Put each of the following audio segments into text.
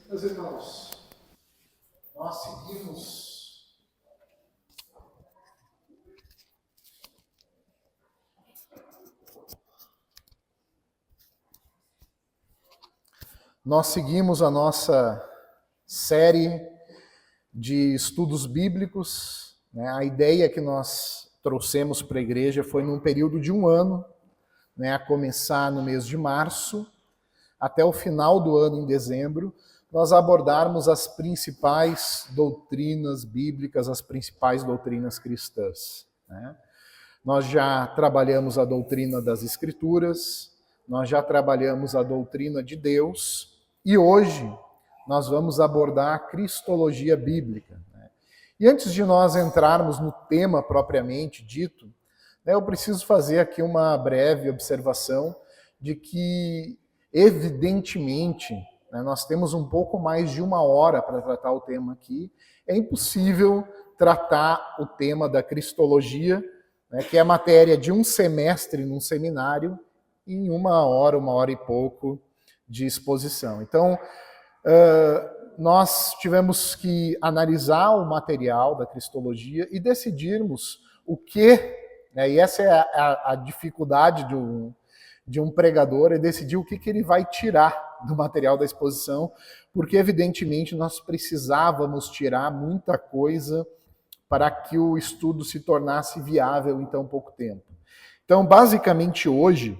Meus irmãos, nós seguimos a nossa série de estudos bíblicos. A ideia que nós trouxemos para a igreja foi num período de um ano, a começar no mês de março, até o final do ano, em dezembro, nós abordarmos as principais doutrinas bíblicas, as principais doutrinas cristãs. Nós já trabalhamos a doutrina das Escrituras, nós já trabalhamos a doutrina de Deus, e hoje nós vamos abordar a cristologia bíblica. E antes de nós entrarmos no tema propriamente dito, eu preciso fazer aqui uma breve observação de que, evidentemente, nós temos um pouco mais de uma hora para tratar o tema aqui. É impossível tratar o tema da cristologia, que é a matéria de um semestre num seminário, em uma hora e pouco de exposição. Então, nós tivemos que analisar o material da cristologia e decidirmos o que, e essa é a dificuldade de um pregador, é decidir o que ele vai tirar do material da exposição, porque evidentemente nós precisávamos tirar muita coisa para que o estudo se tornasse viável em tão pouco tempo. Então, basicamente hoje,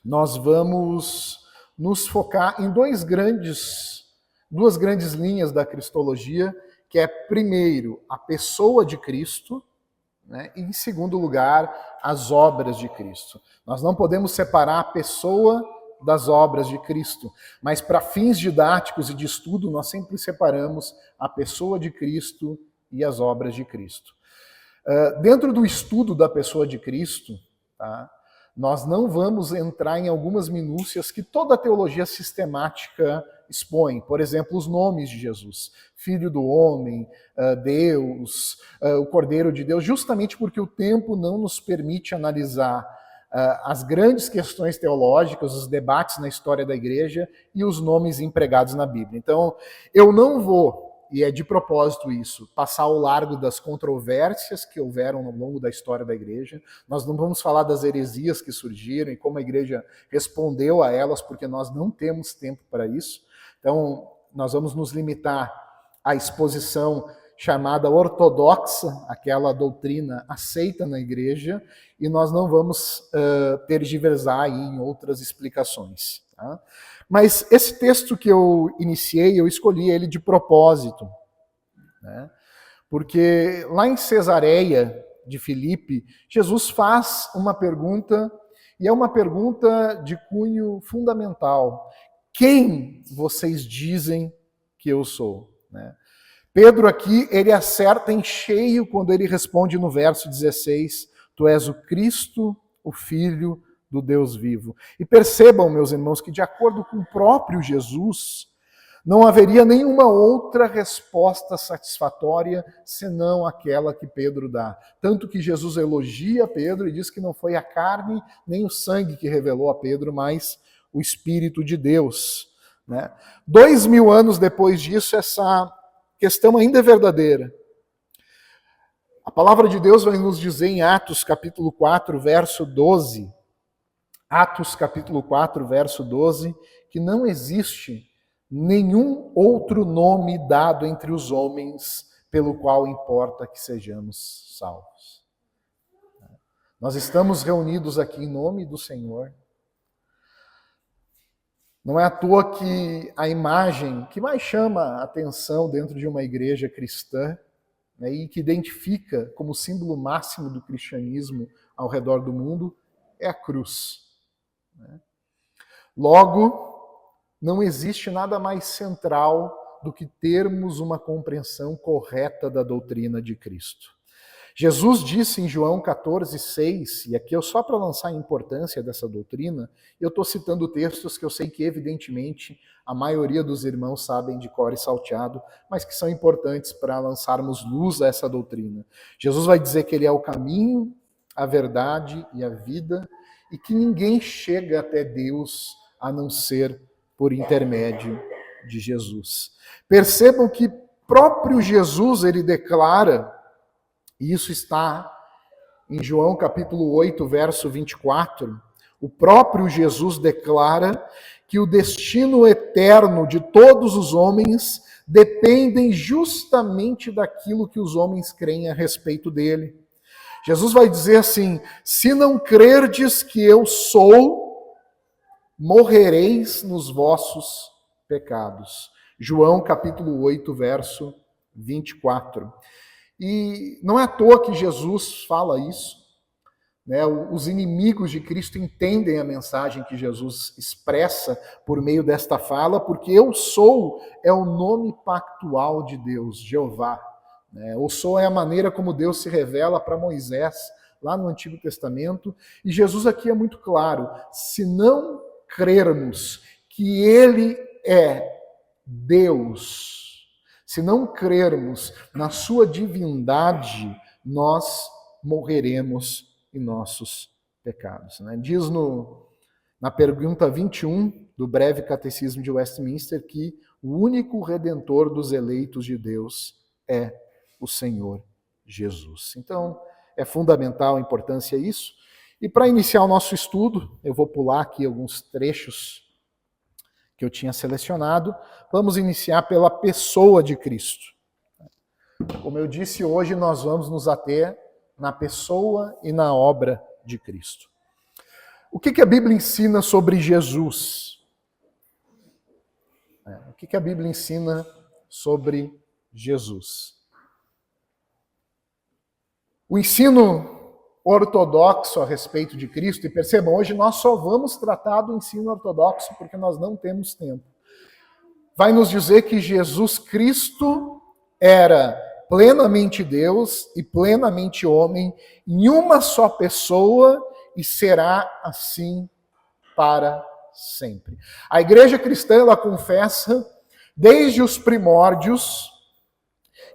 nós vamos nos focar em duas grandes linhas da cristologia, que é, primeiro, a pessoa de Cristo, e, em segundo lugar, as obras de Cristo. Nós não podemos separar a pessoa das obras de Cristo, mas para fins didáticos e de estudo, nós sempre separamos a pessoa de Cristo e as obras de Cristo. Dentro do estudo da pessoa de Cristo, nós não vamos entrar em algumas minúcias que toda a teologia sistemática expõe. Por exemplo, os nomes de Jesus. Filho do homem, Deus, o Cordeiro de Deus, justamente porque o tempo não nos permite analisar as grandes questões teológicas, os debates na história da igreja e os nomes empregados na Bíblia. Então, eu não vou, e é de propósito isso, passar ao largo das controvérsias que houveram ao longo da história da igreja. Nós não vamos falar das heresias que surgiram e como a igreja respondeu a elas, porque nós não temos tempo para isso. Então, nós vamos nos limitar à exposição chamada ortodoxa, aquela doutrina aceita na igreja, e nós não vamos tergiversar aí em outras explicações. Tá? Mas esse texto que eu iniciei, eu escolhi ele de propósito, porque lá em Cesareia de Filipe, Jesus faz uma pergunta, e é uma pergunta de cunho fundamental. Quem vocês dizem que eu sou? Pedro aqui, ele acerta em cheio quando ele responde no verso 16, tu és o Cristo, o Filho do Deus vivo. E percebam, meus irmãos, que de acordo com o próprio Jesus, não haveria nenhuma outra resposta satisfatória senão aquela que Pedro dá. Tanto que Jesus elogia Pedro e diz que não foi a carne nem o sangue que revelou a Pedro, mas o Espírito de Deus. 2000 anos depois disso, essa questão ainda é verdadeira. A palavra de Deus vai nos dizer em Atos capítulo 4, verso 12, Atos capítulo 4, verso 12, que não existe nenhum outro nome dado entre os homens pelo qual importa que sejamos salvos. Nós estamos reunidos aqui em nome do Senhor. Não é à toa que a imagem que mais chama a atenção dentro de uma igreja cristã, e que identifica como símbolo máximo do cristianismo ao redor do mundo, é a cruz. Logo, não existe nada mais central do que termos uma compreensão correta da doutrina de Cristo. Jesus disse em João 14,6, e aqui só para lançar a importância dessa doutrina, eu estou citando textos que eu sei que, evidentemente, a maioria dos irmãos sabem de cor e salteado, mas que são importantes para lançarmos luz a essa doutrina. Jesus vai dizer que ele é o caminho, a verdade e a vida, e que ninguém chega até Deus a não ser por intermédio de Jesus. Percebam que próprio Jesus, ele declara, e isso está em João capítulo 8, verso 24, o próprio Jesus declara que o destino eterno de todos os homens dependem justamente daquilo que os homens creem a respeito dele. Jesus vai dizer assim: se não crerdes que eu sou, morrereis nos vossos pecados. João capítulo 8, verso 24. E não é à toa que Jesus fala isso, né? Os inimigos de Cristo entendem a mensagem que Jesus expressa por meio desta fala, porque eu sou é o nome pactual de Deus, Jeová. Eu sou é a maneira como Deus se revela para Moisés, lá no Antigo Testamento, e Jesus aqui é muito claro: se não crermos que Ele é Deus, se não crermos na sua divindade, nós morreremos em nossos pecados. Diz na pergunta 21 do breve catecismo de Westminster que o único redentor dos eleitos de Deus é o Senhor Jesus. Então, é fundamental a importância isso. E para iniciar o nosso estudo, eu vou pular aqui alguns trechos que eu tinha selecionado. Vamos iniciar pela pessoa de Cristo. Como eu disse, hoje nós vamos nos ater na pessoa e na obra de Cristo. O que a Bíblia ensina sobre Jesus? O que a Bíblia ensina sobre Jesus? O ensino ortodoxo a respeito de Cristo, e percebam, hoje nós só vamos tratar do ensino ortodoxo porque nós não temos tempo, vai nos dizer que Jesus Cristo era plenamente Deus e plenamente homem em uma só pessoa e será assim para sempre. A igreja cristã, ela confessa desde os primórdios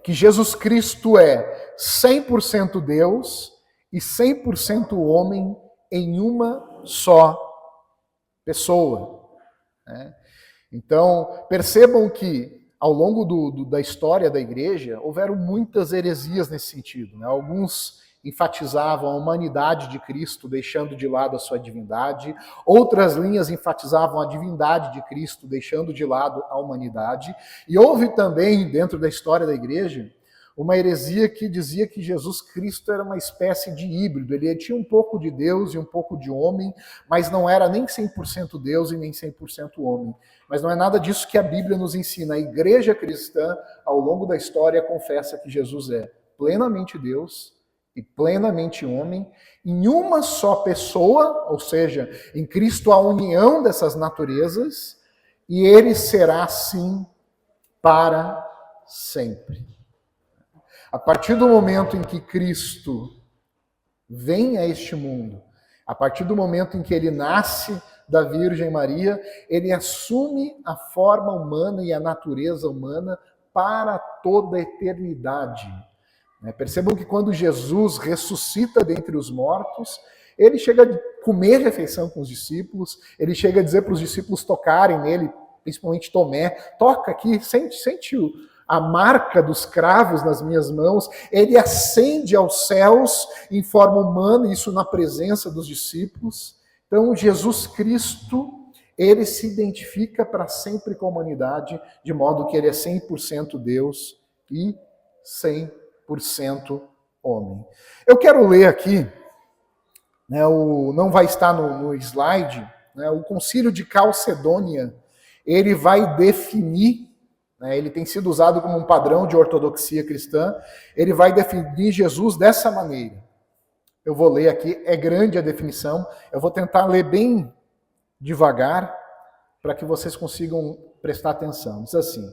que Jesus Cristo é 100% Deus e 100% homem em uma só pessoa. Então, percebam que ao longo da história da igreja, houveram muitas heresias nesse sentido. Alguns enfatizavam a humanidade de Cristo, deixando de lado a sua divindade. Outras linhas enfatizavam a divindade de Cristo, deixando de lado a humanidade. E houve também, dentro da história da igreja, uma heresia que dizia que Jesus Cristo era uma espécie de híbrido. Ele tinha um pouco de Deus e um pouco de homem, mas não era nem 100% Deus e nem 100% homem. Mas não é nada disso que a Bíblia nos ensina. A igreja cristã, ao longo da história, confessa que Jesus é plenamente Deus e plenamente homem, em uma só pessoa, ou seja, em Cristo a união dessas naturezas, e ele será assim para sempre. A partir do momento em que Cristo vem a este mundo, a partir do momento em que ele nasce da Virgem Maria, ele assume a forma humana e a natureza humana para toda a eternidade. Percebam que quando Jesus ressuscita dentre os mortos, ele chega a comer refeição com os discípulos, ele chega a dizer para os discípulos tocarem nele, principalmente Tomé: toca aqui, sente a marca dos cravos nas minhas mãos. Ele ascende aos céus em forma humana, isso na presença dos discípulos. Então, Jesus Cristo, ele se identifica para sempre com a humanidade, de modo que ele é 100% Deus e 100% homem. Eu quero ler aqui, não vai estar no slide, o Concílio de Calcedônia, ele vai definir, ele tem sido usado como um padrão de ortodoxia cristã, ele vai definir Jesus dessa maneira. Eu vou ler aqui, é grande a definição, eu vou tentar ler bem devagar, para que vocês consigam prestar atenção. Diz assim: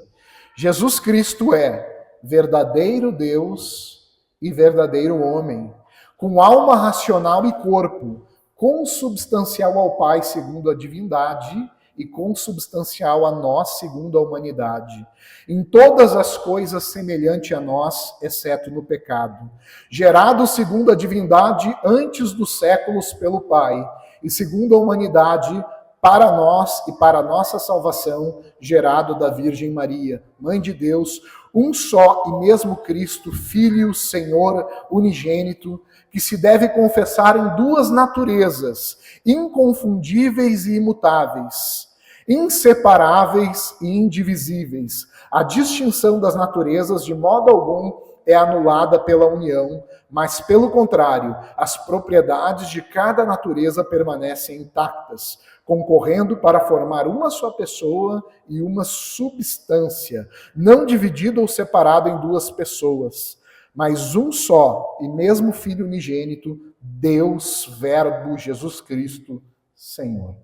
Jesus Cristo é verdadeiro Deus e verdadeiro homem, com alma racional e corpo, consubstancial ao Pai segundo a divindade e consubstancial a nós segundo a humanidade. Em todas as coisas semelhante a nós, exceto no pecado. Gerado segundo a divindade antes dos séculos pelo Pai, e segundo a humanidade para nós e para a nossa salvação, gerado da Virgem Maria, Mãe de Deus, um só e mesmo Cristo, Filho, Senhor, unigênito, que se deve confessar em duas naturezas, inconfundíveis e imutáveis, inseparáveis e indivisíveis. A distinção das naturezas de modo algum é anulada pela união, mas, pelo contrário, as propriedades de cada natureza permanecem intactas, concorrendo para formar uma só pessoa e uma substância, não dividida ou separada em duas pessoas, mas um só e mesmo Filho unigênito, Deus, Verbo, Jesus Cristo, Senhor.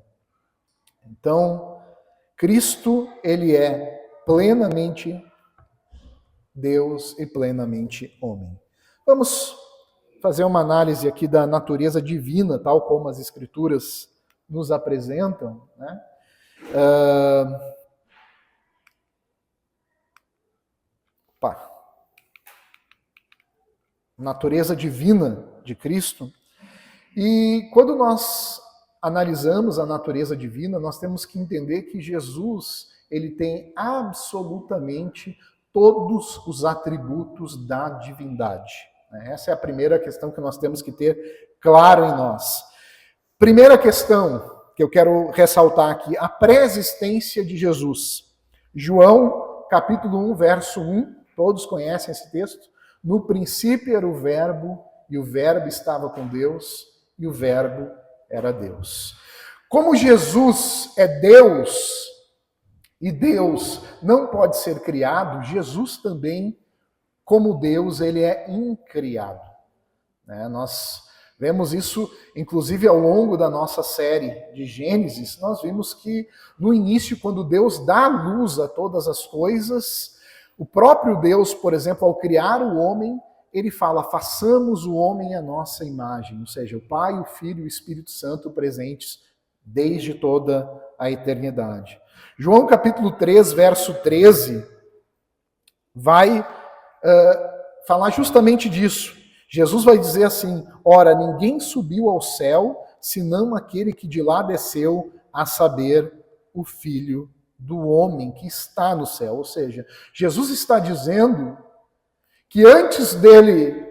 Então, Cristo, ele é plenamente Deus e plenamente homem. Vamos fazer uma análise aqui da natureza divina, tal como as Escrituras nos apresentam, né? Natureza divina de Cristo. E quando nós analisamos a natureza divina, nós temos que entender que Jesus, ele tem absolutamente todos os atributos da divindade. Essa é a primeira questão que nós temos que ter claro em nós. Primeira questão que eu quero ressaltar aqui, a pré-existência de Jesus. João, capítulo 1, verso 1, todos conhecem esse texto? No princípio era o Verbo, e o Verbo estava com Deus, e o Verbo era Deus. Como Jesus é Deus, e Deus não pode ser criado, Jesus também, como Deus, ele é incriado. Nós vemos isso, inclusive, ao longo da nossa série de Gênesis. Nós vimos que, no início, quando Deus dá luz a todas as coisas, o próprio Deus, por exemplo, ao criar o homem, ele fala, façamos o homem à nossa imagem, ou seja, o Pai, o Filho e o Espírito Santo presentes desde toda a eternidade. João capítulo 3, verso 13, vai falar justamente disso. Jesus vai dizer assim, ora, ninguém subiu ao céu, senão aquele que de lá desceu, a saber, o Filho do homem que está no céu. Ou seja, Jesus está dizendo que antes dele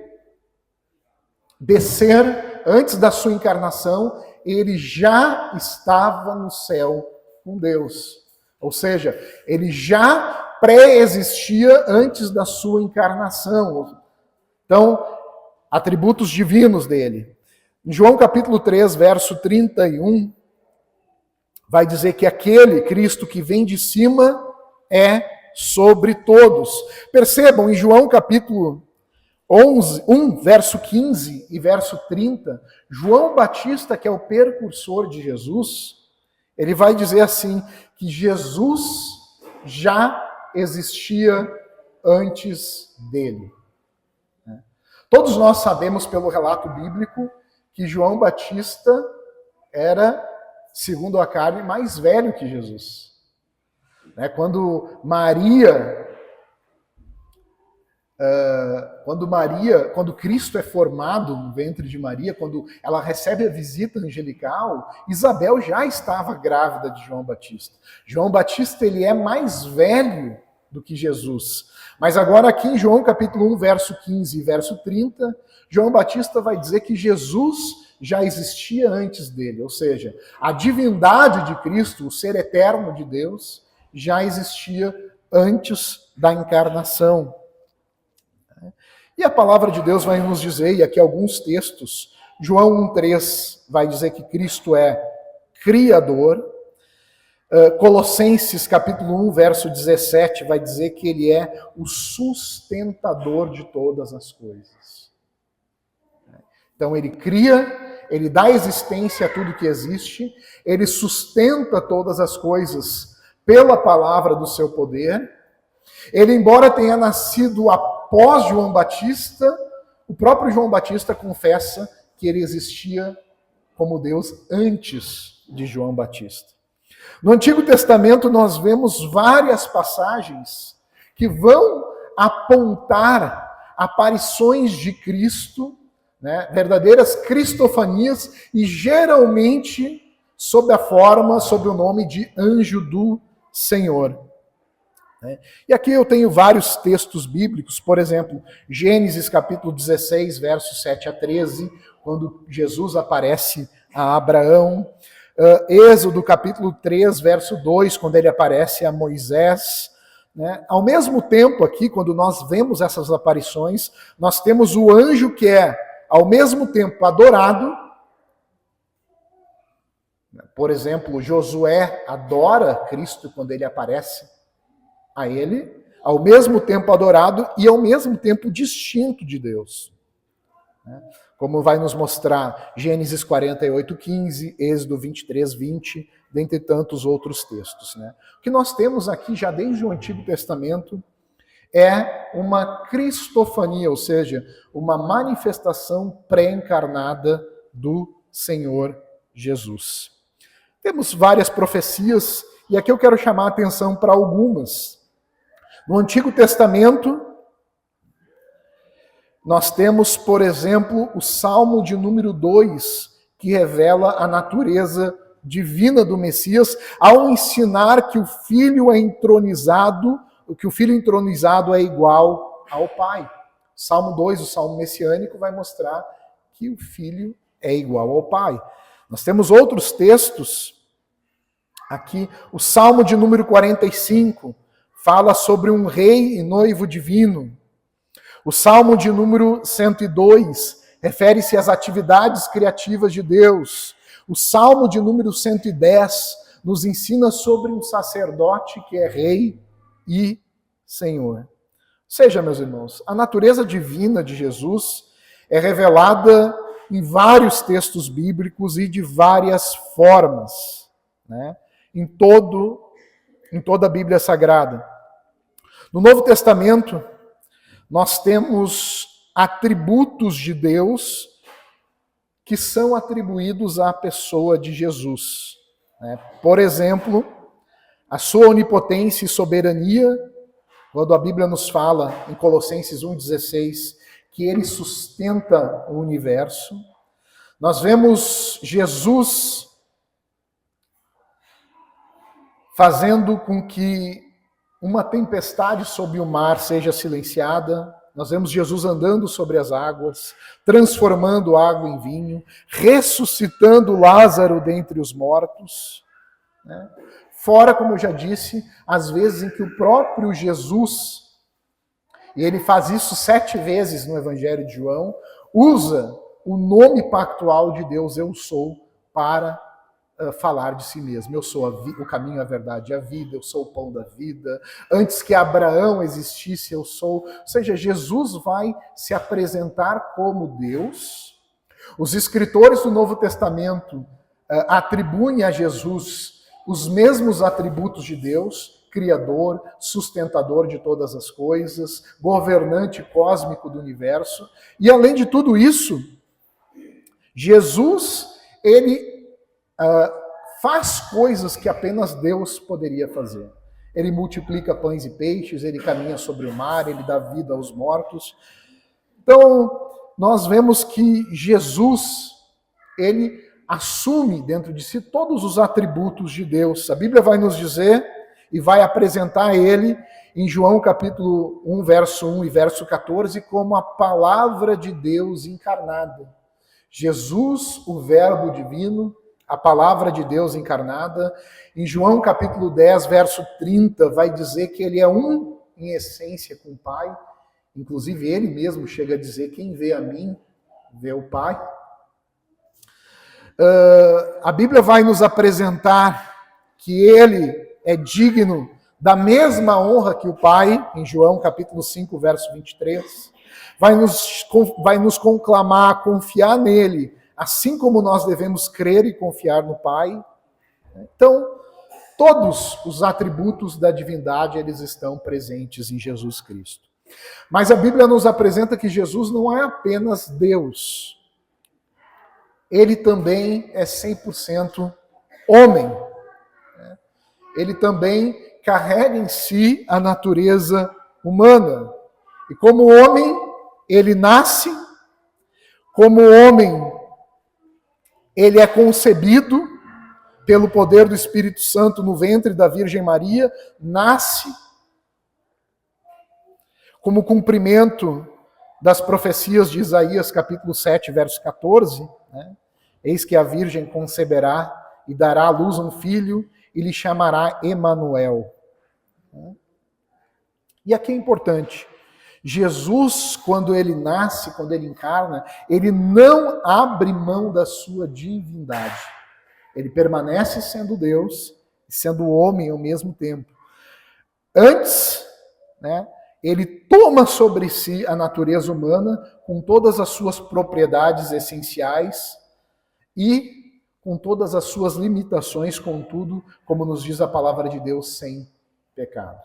descer, antes da sua encarnação, ele já estava no céu com Deus. Ou seja, ele já pré-existia antes da sua encarnação. Então, atributos divinos dele. Em João capítulo 3, verso 31, vai dizer que aquele Cristo que vem de cima é sobre todos. Percebam, em João capítulo 1, verso 15 e verso 30, João Batista, que é o precursor de Jesus, ele vai dizer assim, que Jesus já existia antes dele. Todos nós sabemos pelo relato bíblico que João Batista era, segundo a carne, mais velho que Jesus. Quando Cristo é formado no ventre de Maria, quando ela recebe a visita angelical, Isabel já estava grávida de João Batista. João Batista, ele é mais velho do que Jesus. Mas agora aqui em João capítulo 1, verso 15 e verso 30, João Batista vai dizer que Jesus já existia antes dele. Ou seja, a divindade de Cristo, o ser eterno de Deus, já existia antes da encarnação. E a palavra de Deus vai nos dizer, e aqui alguns textos, João 1,3 vai dizer que Cristo é Criador, Colossenses capítulo 1, verso 17 vai dizer que ele é o sustentador de todas as coisas. Então ele cria, ele dá existência a tudo que existe, ele sustenta todas as coisas pela palavra do seu poder. Ele, embora tenha nascido após João Batista, o próprio João Batista confessa que ele existia como Deus antes de João Batista. No Antigo Testamento nós vemos várias passagens que vão apontar aparições de Cristo, verdadeiras cristofanias, e geralmente sob o nome de anjo do Senhor. E aqui eu tenho vários textos bíblicos, por exemplo, Gênesis capítulo 16, versos 7 a 13, quando Jesus aparece a Abraão, Êxodo capítulo 3, verso 2, quando ele aparece a Moisés. Ao mesmo tempo aqui, quando nós vemos essas aparições, nós temos o anjo que é, ao mesmo tempo, adorado. Por exemplo, Josué adora Cristo quando ele aparece a ele, ao mesmo tempo adorado e ao mesmo tempo distinto de Deus. Como vai nos mostrar Gênesis 48, 15, Êxodo 23, 20, dentre tantos outros textos. O que nós temos aqui já desde o Antigo Testamento é uma cristofania, ou seja, uma manifestação pré-encarnada do Senhor Jesus. Temos várias profecias, e aqui eu quero chamar a atenção para algumas. No Antigo Testamento, nós temos, por exemplo, o Salmo de número 2, que revela a natureza divina do Messias, ao ensinar que o Filho entronizado é igual ao Pai. Salmo 2, o Salmo messiânico, vai mostrar que o Filho é igual ao Pai. Nós temos outros textos aqui. O Salmo de número 45 fala sobre um rei e noivo divino. O Salmo de número 102 refere-se às atividades criativas de Deus. O Salmo de número 110 nos ensina sobre um sacerdote que é rei e Senhor. Ou seja, meus irmãos, a natureza divina de Jesus é revelada em vários textos bíblicos e de várias formas, em toda a Bíblia Sagrada. No Novo Testamento, nós temos atributos de Deus que são atribuídos à pessoa de Jesus. Por exemplo, a sua onipotência e soberania, quando a Bíblia nos fala, em Colossenses 1,16, que ele sustenta o universo. Nós vemos Jesus fazendo com que uma tempestade sobre o mar seja silenciada. Nós vemos Jesus andando sobre as águas, transformando água em vinho, ressuscitando Lázaro dentre os mortos. Fora, como eu já disse, as vezes em que o próprio Jesus, e ele faz isso 7 vezes no Evangelho de João, usa o nome pactual de Deus, eu sou, para falar de si mesmo. Eu sou o caminho, a verdade e a vida, eu sou o pão da vida. Antes que Abraão existisse, eu sou. Ou seja, Jesus vai se apresentar como Deus. Os escritores do Novo Testamento atribuem a Jesus os mesmos atributos de Deus: Criador, sustentador de todas as coisas, governante cósmico do universo. E além de tudo isso, Jesus, ele faz coisas que apenas Deus poderia fazer. Ele multiplica pães e peixes, ele caminha sobre o mar, ele dá vida aos mortos. Então, nós vemos que Jesus, ele assume dentro de si todos os atributos de Deus. A Bíblia vai nos dizer e vai apresentar ele em João capítulo 1, verso 1 e verso 14, como a palavra de Deus encarnada. Jesus, o Verbo divino, a palavra de Deus encarnada. Em João capítulo 10, verso 30, vai dizer que ele é um em essência com o Pai. Inclusive ele mesmo chega a dizer: quem vê a mim, vê o Pai. A Bíblia vai nos apresentar que ele é digno da mesma honra que o Pai, em João capítulo 5, verso 23. Vai nos conclamar a confiar nele, assim como nós devemos crer e confiar no Pai. Então, todos os atributos da divindade, eles estão presentes em Jesus Cristo. Mas a Bíblia nos apresenta que Jesus não é apenas Deus. Ele também é 100% homem. Ele também carrega em si a natureza humana. E como homem, ele nasce, como homem, ele é concebido, pelo poder do Espírito Santo no ventre da Virgem Maria, nasce como cumprimento das profecias de Isaías, capítulo 7, verso 14, né? Eis que a Virgem conceberá e dará à luz um filho e lhe chamará Emanuel. E aqui é importante, Jesus, quando ele nasce, quando ele encarna, ele não abre mão da sua divindade. Ele permanece sendo Deus e sendo homem ao mesmo tempo. Antes, né, ele toma sobre si a natureza humana com todas as suas propriedades essenciais e com todas as suas limitações, contudo, como nos diz a palavra de Deus, sem pecado.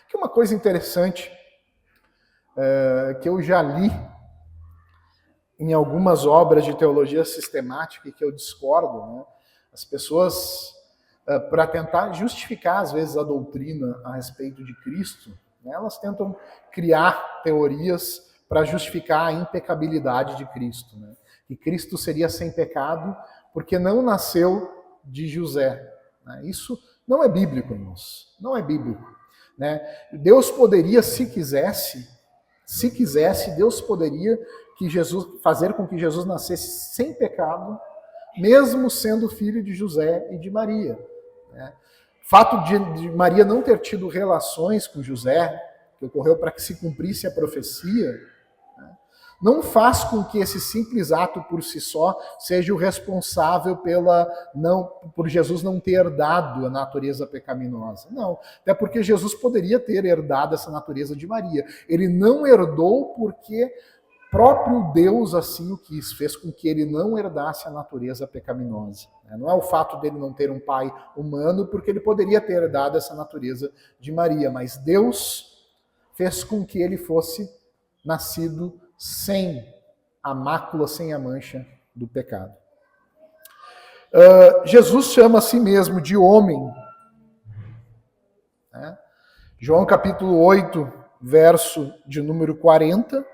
Que uma coisa interessante que eu já li em algumas obras de teologia sistemática e que eu discordo, né? As pessoas, para tentar justificar, às vezes, a doutrina a respeito de Cristo, né, elas tentam criar teorias para justificar a impecabilidade de Cristo, né? Que Cristo seria sem pecado porque não nasceu de José. Né? Isso não é bíblico, irmãos. Não é bíblico. Né? Deus poderia, se quisesse, Deus poderia fazer com que Jesus nascesse sem pecado, mesmo sendo filho de José e de Maria. Né? O fato de Maria não ter tido relações com José, que ocorreu para que se cumprisse a profecia, né, não faz com que esse simples ato por si só seja o responsável por Jesus não ter herdado a natureza pecaminosa. Não, até porque Jesus poderia ter herdado essa natureza de Maria. Ele não herdou porque próprio Deus assim o quis, fez com que ele não herdasse a natureza pecaminosa. Não é o fato dele não ter um pai humano, porque ele poderia ter herdado essa natureza de Maria, mas Deus fez com que ele fosse nascido sem a mácula, sem a mancha do pecado. Jesus chama a si mesmo de homem. Né? João capítulo 8, verso de número 40.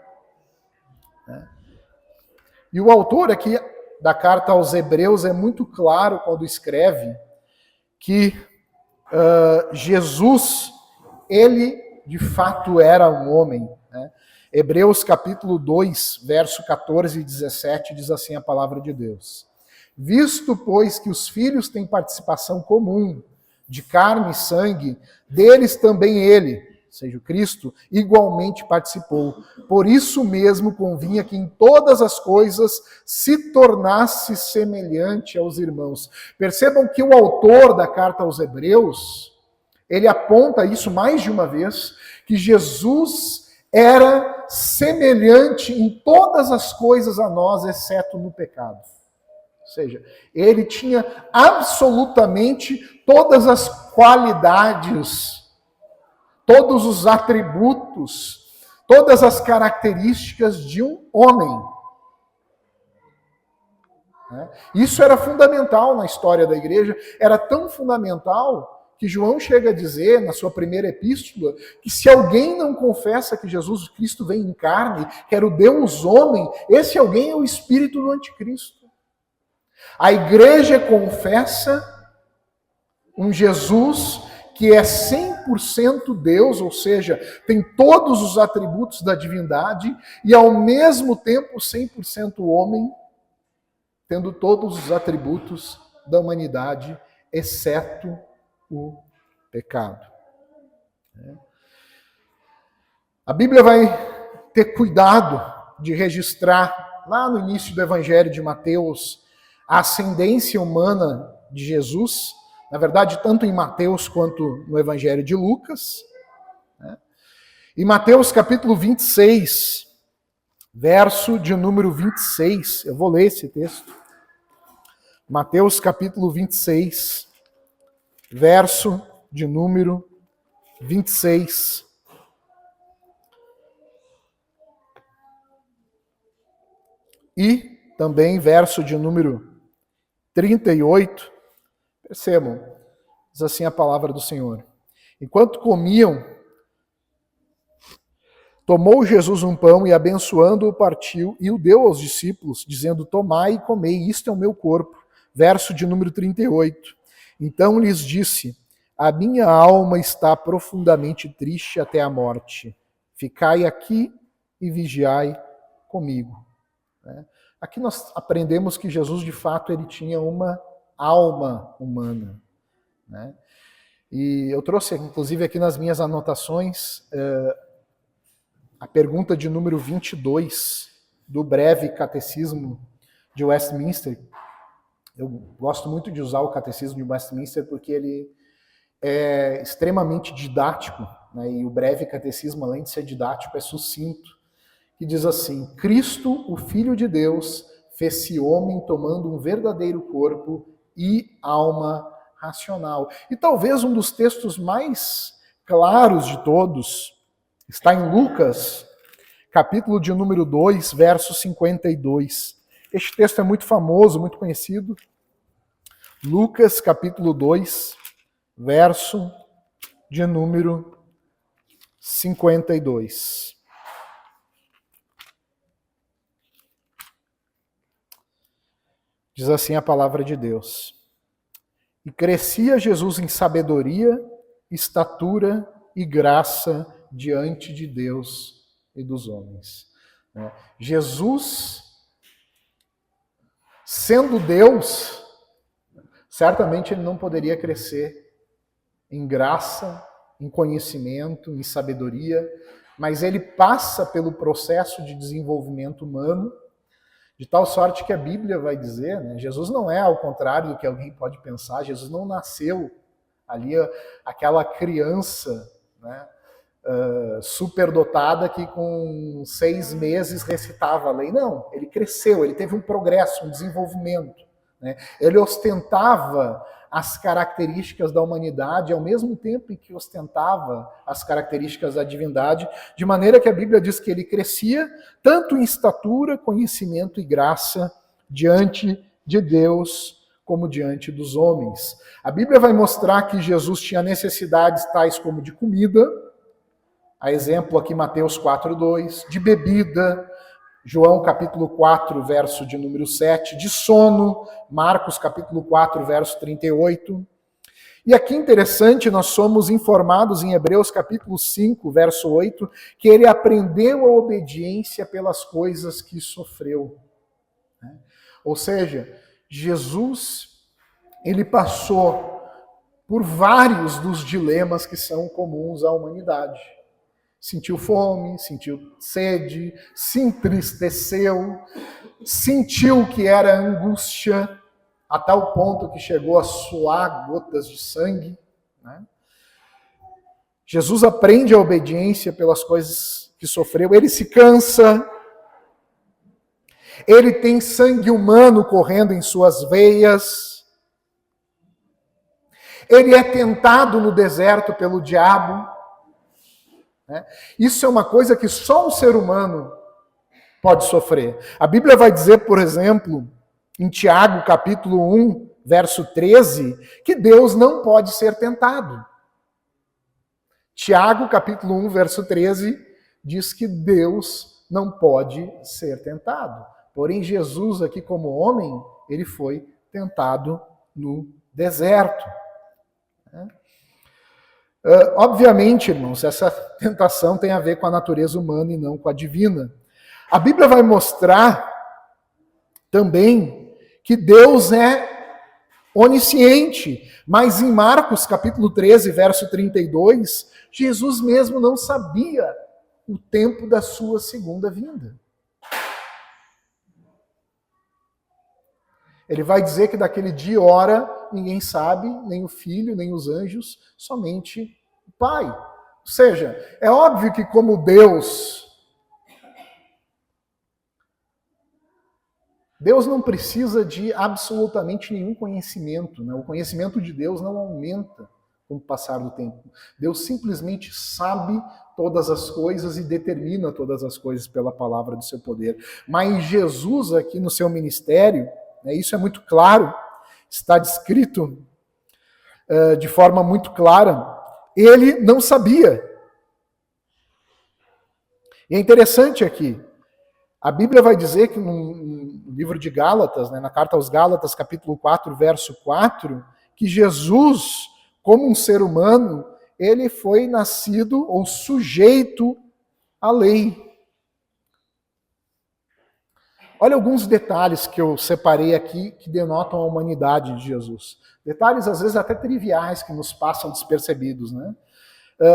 E o autor aqui da carta aos Hebreus é muito claro quando escreve que Jesus, ele de fato era um homem. Né? Hebreus capítulo 2, verso 14 e 17 diz assim a palavra de Deus. Visto, pois, que os filhos têm participação comum de carne e sangue, deles também ele, seja o Cristo, igualmente participou. Por isso mesmo convinha que em todas as coisas se tornasse semelhante aos irmãos. Percebam que o autor da carta aos Hebreus, ele aponta isso mais de uma vez, que Jesus era semelhante em todas as coisas a nós, exceto no pecado. Ou seja, ele tinha absolutamente todas as qualidades, todos os atributos, todas as características de um homem. Isso era fundamental na história da igreja, era tão fundamental que João chega a dizer, na sua primeira epístola, que se alguém não confessa que Jesus Cristo vem em carne, que era o Deus homem, esse alguém é o espírito do anticristo. A igreja confessa um Jesus que é 100% Deus, ou seja, tem todos os atributos da divindade e ao mesmo tempo 100% homem, tendo todos os atributos da humanidade, exceto o pecado. A Bíblia vai ter cuidado de registrar, lá no início do Evangelho de Mateus, a ascendência humana de Jesus, na verdade, tanto em Mateus quanto no Evangelho de Lucas. Em Mateus capítulo 26, verso de número 26, eu vou ler esse texto. Mateus capítulo 26, verso de número 26. E também verso de número 38. Percebam, diz assim a palavra do Senhor. Enquanto comiam, tomou Jesus um pão e abençoando-o partiu e o deu aos discípulos, dizendo, tomai e comei, isto é o meu corpo. verso de número 38. Então lhes disse: a minha alma está profundamente triste até a morte. Ficai aqui e vigiai comigo. Aqui nós aprendemos que Jesus, de fato, ele tinha uma alma humana. E eu trouxe, inclusive, aqui nas minhas anotações, a pergunta de número 22 do breve catecismo de Westminster. Eu gosto muito de usar o catecismo de Westminster porque ele é extremamente didático, e o breve catecismo, além de ser didático, é sucinto, que diz assim: Cristo, o Filho de Deus, fez-se homem tomando um verdadeiro corpo e alma racional. E talvez um dos textos mais claros de todos está em Lucas, capítulo de número 2, verso 52. Este texto é muito famoso, muito conhecido. Lucas, capítulo 2, verso de número 52. Diz assim a palavra de Deus: E crescia Jesus em sabedoria, estatura e graça diante de Deus e dos homens. Jesus, sendo Deus, certamente ele não poderia crescer em graça, em conhecimento, em sabedoria, mas ele passa pelo processo de desenvolvimento humano, de tal sorte que a Bíblia vai dizer, Jesus não é ao contrário do que alguém pode pensar, Jesus não nasceu ali aquela criança, superdotada que com 6 meses recitava a lei. Não, ele cresceu, ele teve um progresso, um desenvolvimento. Ele ostentava as características da humanidade ao mesmo tempo em que ostentava as características da divindade, de maneira que a Bíblia diz que ele crescia tanto em estatura, conhecimento e graça diante de Deus como diante dos homens. A Bíblia vai mostrar que Jesus tinha necessidades tais como de comida, a exemplo aqui Mateus 4:2, de bebida, João capítulo 4, verso de número 7, de sono, Marcos capítulo 4, verso 38. E aqui interessante, nós somos informados em Hebreus capítulo 5, verso 8, que ele aprendeu a obediência pelas coisas que sofreu. Ou seja, Jesus, ele passou por vários dos dilemas que são comuns à humanidade. Sentiu fome, sentiu sede, se entristeceu, sentiu que era angústia, a tal ponto que chegou a suar gotas de sangue. Jesus aprende a obediência pelas coisas que sofreu, ele se cansa, ele tem sangue humano correndo em suas veias, ele é tentado no deserto pelo diabo. Isso é uma coisa que só um ser humano pode sofrer. A Bíblia vai dizer, por exemplo, em Tiago, capítulo 1, verso 13, que Deus não pode ser tentado. Tiago, capítulo 1, verso 13, diz que Deus não pode ser tentado. Porém, Jesus, aqui como homem, ele foi tentado no deserto. Obviamente, irmãos, essa tentação tem a ver com a natureza humana e não com a divina. A Bíblia vai mostrar também que Deus é onisciente, mas em Marcos capítulo 13, verso 32, Jesus mesmo não sabia o tempo da sua segunda vinda. Ele vai dizer que daquele dia e hora ninguém sabe, nem o Filho, nem os anjos, somente o Pai. Ou seja, é óbvio que como Deus não precisa de absolutamente nenhum conhecimento. O conhecimento de Deus não aumenta com o passar do tempo. Deus simplesmente sabe todas as coisas e determina todas as coisas pela palavra do seu poder. Mas Jesus aqui no seu ministério, isso é muito claro, está descrito de forma muito clara, ele não sabia. E é interessante aqui, A Bíblia vai dizer que no livro de Gálatas, na carta aos Gálatas, capítulo 4, verso 4, que Jesus, como um ser humano, ele foi nascido ou sujeito à lei. Olha alguns detalhes que eu separei aqui que denotam a humanidade de Jesus. Detalhes, às vezes, até triviais, que nos passam despercebidos, né?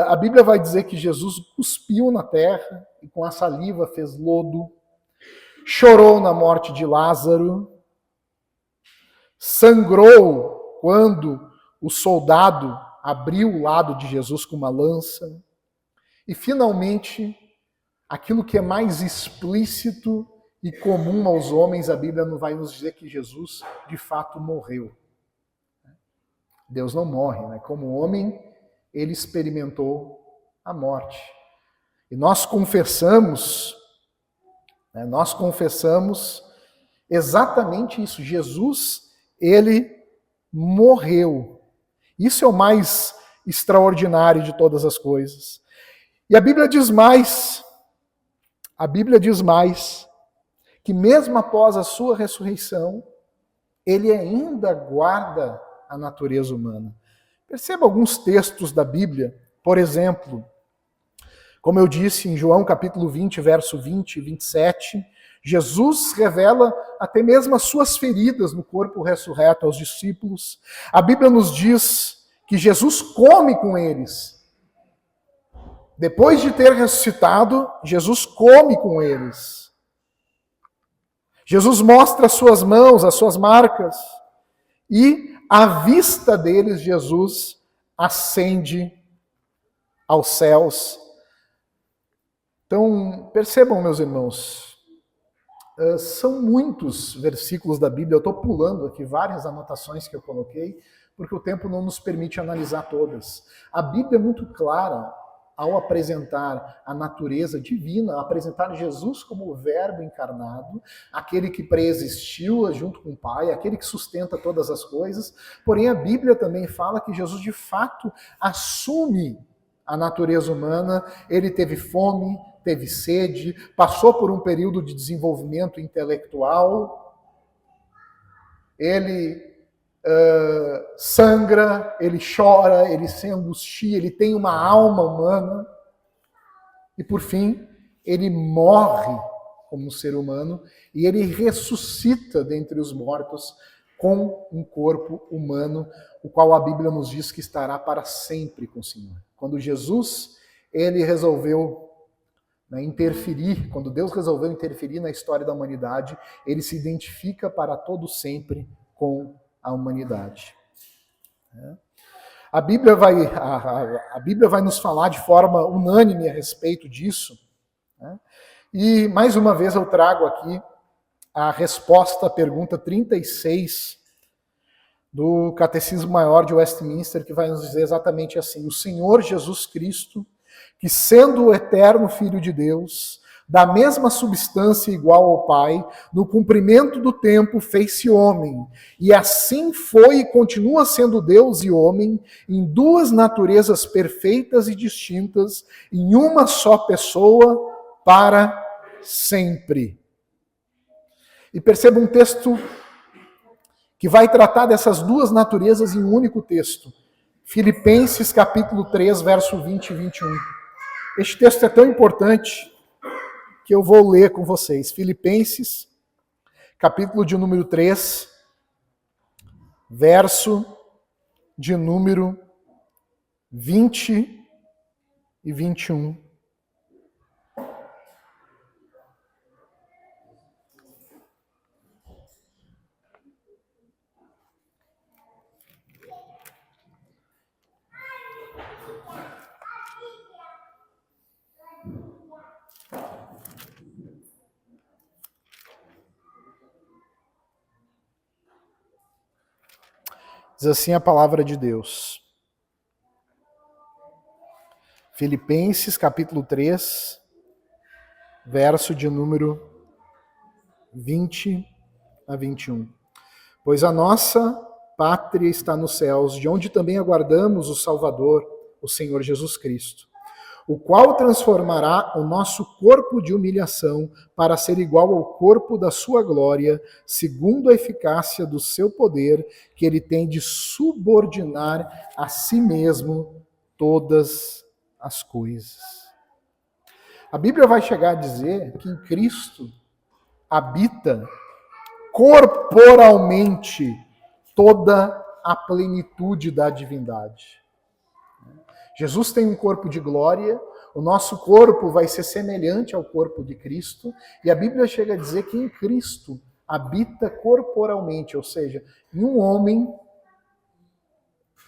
A Bíblia vai dizer que Jesus cuspiu na terra e com a saliva fez lodo, chorou na morte de Lázaro, sangrou quando o soldado abriu o lado de Jesus com uma lança. E, finalmente, aquilo que é mais explícito e comum aos homens, a Bíblia não vai nos dizer que Jesus, de fato, morreu. Deus não morre, né? Como homem, ele experimentou a morte. E nós confessamos exatamente isso. Jesus, ele morreu. Isso é o mais extraordinário de todas as coisas. E a Bíblia diz mais, que mesmo após a sua ressurreição, ele ainda guarda a natureza humana. Perceba alguns textos da Bíblia, por exemplo, como eu disse em João capítulo 20, verso 20 e 27, Jesus revela até mesmo as suas feridas no corpo ressurreto aos discípulos. A Bíblia nos diz que Jesus come com eles. Depois de ter ressuscitado, Jesus come com eles. Jesus mostra as suas mãos, as suas marcas, e à vista deles, Jesus ascende aos céus. Então, percebam, meus irmãos, são muitos versículos da Bíblia, eu estou pulando aqui várias anotações que eu coloquei, porque o tempo não nos permite analisar todas. A Bíblia é muito clara ao apresentar a natureza divina, apresentar Jesus como o Verbo encarnado, aquele que preexistiu junto com o Pai, aquele que sustenta todas as coisas. Porém, a Bíblia também fala que Jesus, de fato, assume a natureza humana. Ele teve fome, teve sede, passou por um período de desenvolvimento intelectual, ele sangra, ele chora, ele se angustia, ele tem uma alma humana e, por fim, ele morre como um ser humano e ele ressuscita dentre os mortos com um corpo humano, o qual a Bíblia nos diz que estará para sempre com o Senhor. Quando Jesus, ele resolveu interferir, quando Deus resolveu interferir na história da humanidade, ele se identifica para todo sempre com a humanidade. A Bíblia vai nos falar de forma unânime a respeito disso. E, mais uma vez, eu trago aqui a resposta à pergunta 36 do Catecismo Maior de Westminster, que vai nos dizer exatamente assim: o Senhor Jesus Cristo, que sendo o eterno Filho de Deus, da mesma substância igual ao Pai, no cumprimento do tempo fez-se homem, e assim foi e continua sendo Deus e homem, em duas naturezas perfeitas e distintas, em uma só pessoa, para sempre. E perceba um texto que vai tratar dessas duas naturezas em um único texto. Filipenses capítulo 3, verso 20 e 21. Este texto é tão importante que eu vou ler com vocês. Filipenses, capítulo de número 3, verso de número 20 e 21. Diz assim a palavra de Deus. Filipenses, capítulo 3, verso de número 20 a 21. Pois a nossa pátria está nos céus, de onde também aguardamos o Salvador, o Senhor Jesus Cristo, o qual transformará o nosso corpo de humilhação para ser igual ao corpo da sua glória, segundo a eficácia do seu poder, que ele tem de subordinar a si mesmo todas as coisas. A Bíblia vai chegar a dizer que em Cristo habita corporalmente toda a plenitude da divindade. Jesus tem um corpo de glória, o nosso corpo vai ser semelhante ao corpo de Cristo, e a Bíblia chega a dizer que em Cristo habita corporalmente, ou seja, em um homem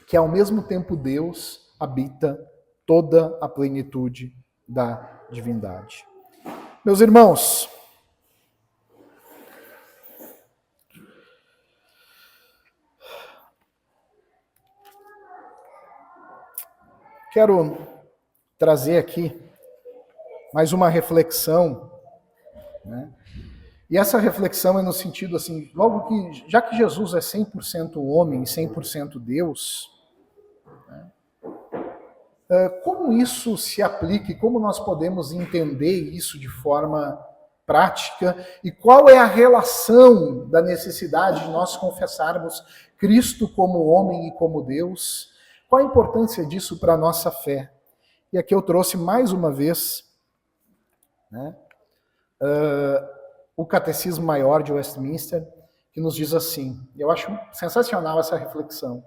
que é ao mesmo tempo Deus, habita toda a plenitude da divindade. Meus irmãos, quero trazer aqui mais uma reflexão, né? E essa reflexão é no sentido assim, logo que, já que Jesus é 100% homem e 100% Deus, né, como isso se aplica e como nós podemos entender isso de forma prática e qual é a relação da necessidade de nós confessarmos Cristo como homem e como Deus? Qual a importância disso para a nossa fé? E aqui eu trouxe mais uma vez, né, o Catecismo Maior de Westminster, que nos diz assim, eu acho sensacional essa reflexão: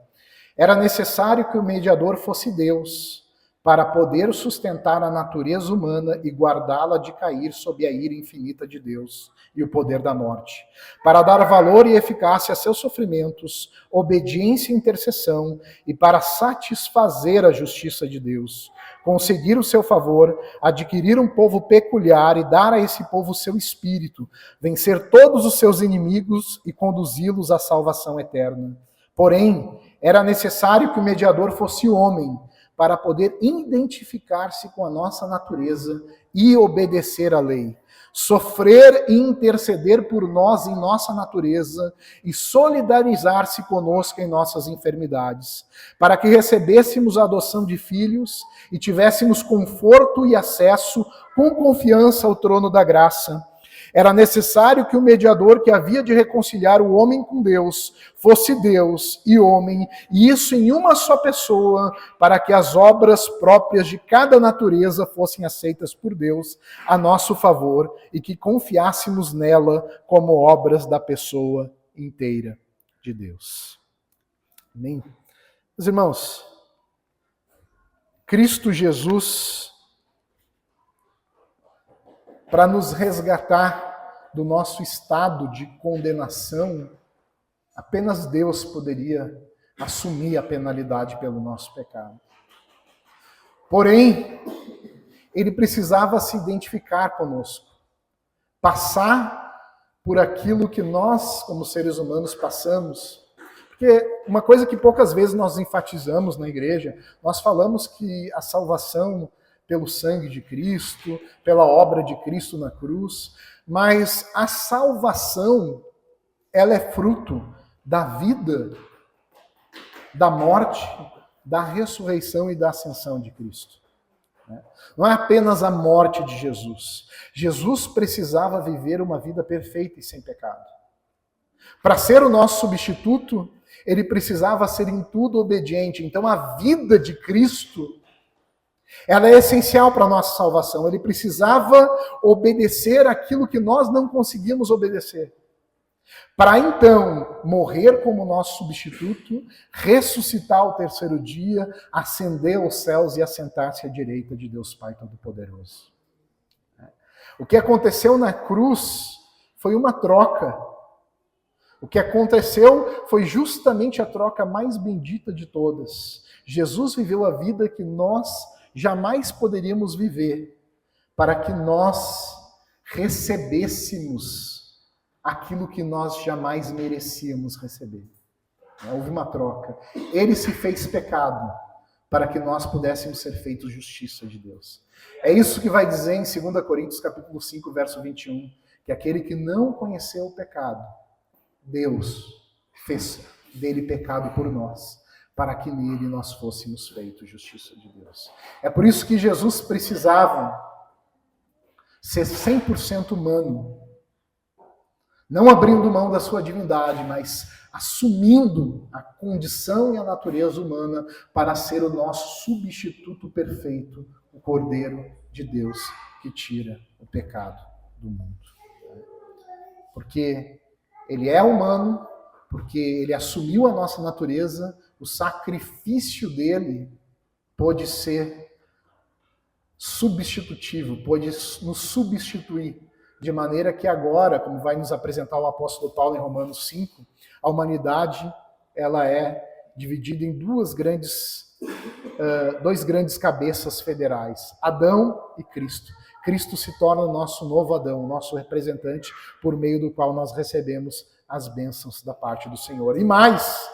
era necessário que o mediador fosse Deus, para poder sustentar a natureza humana e guardá-la de cair sob a ira infinita de Deus e o poder da morte, para dar valor e eficácia a seus sofrimentos, obediência e intercessão, e para satisfazer a justiça de Deus, conseguir o seu favor, adquirir um povo peculiar e dar a esse povo o seu espírito, vencer todos os seus inimigos e conduzi-los à salvação eterna. Porém, era necessário que o mediador fosse homem, para poder identificar-se com a nossa natureza e obedecer à lei, sofrer e interceder por nós em nossa natureza e solidarizar-se conosco em nossas enfermidades, para que recebêssemos a adoção de filhos e tivéssemos conforto e acesso com confiança ao trono da graça. Era necessário que o mediador que havia de reconciliar o homem com Deus fosse Deus e homem, e isso em uma só pessoa, para que as obras próprias de cada natureza fossem aceitas por Deus a nosso favor e que confiássemos nela como obras da pessoa inteira de Deus. Amém? Meus irmãos, Cristo Jesus, para nos resgatar do nosso estado de condenação, apenas Deus poderia assumir a penalidade pelo nosso pecado. Porém, ele precisava se identificar conosco, passar por aquilo que nós, como seres humanos, passamos. Porque uma coisa que poucas vezes nós enfatizamos na igreja, nós falamos que a salvação pelo sangue de Cristo, pela obra de Cristo na cruz, mas a salvação, ela é fruto da vida, da morte, da ressurreição e da ascensão de Cristo. Não é apenas a morte de Jesus. Jesus precisava viver uma vida perfeita e sem pecado. Para ser o nosso substituto, ele precisava ser em tudo obediente. Então a vida de Cristo, ela é essencial para a nossa salvação. Ele precisava obedecer aquilo que nós não conseguimos obedecer. Para então morrer como nosso substituto, ressuscitar ao terceiro dia, ascender aos céus e assentar-se à direita de Deus Pai Todo-Poderoso. O que aconteceu na cruz foi uma troca. O que aconteceu foi justamente a troca mais bendita de todas. Jesus viveu a vida que nós jamais poderíamos viver, para que nós recebêssemos aquilo que nós jamais merecíamos receber. Houve uma troca. Ele se fez pecado para que nós pudéssemos ser feitos justiça de Deus. É isso que vai dizer em 2 Coríntios capítulo 5, verso 21, que aquele que não conheceu o pecado, Deus fez dele pecado por nós, para que nele nós fôssemos feitos justiça de Deus. É por isso que Jesus precisava ser 100% humano, não abrindo mão da sua divindade, mas assumindo a condição e a natureza humana para ser o nosso substituto perfeito, o Cordeiro de Deus que tira o pecado do mundo. Porque ele é humano, porque ele assumiu a nossa natureza, o sacrifício dele pôde ser substitutivo, pôde nos substituir, de maneira que agora, como vai nos apresentar o apóstolo Paulo em Romanos 5, a humanidade ela é dividida em dois grandes cabeças federais, Adão e Cristo. Cristo se torna o nosso novo Adão, o nosso representante, por meio do qual nós recebemos as bênçãos da parte do Senhor. E mais,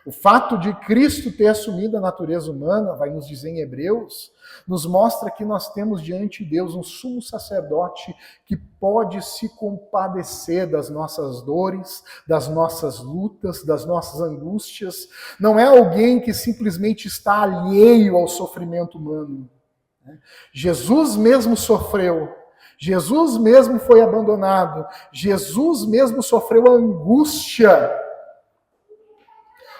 o fato de Cristo ter assumido a natureza humana, vai nos dizer em Hebreus, nos mostra que nós temos diante de Deus um sumo sacerdote que pode se compadecer das nossas dores, das nossas lutas, das nossas angústias. Não é alguém que simplesmente está alheio ao sofrimento humano. Jesus mesmo sofreu, Jesus mesmo foi abandonado, Jesus mesmo sofreu a angústia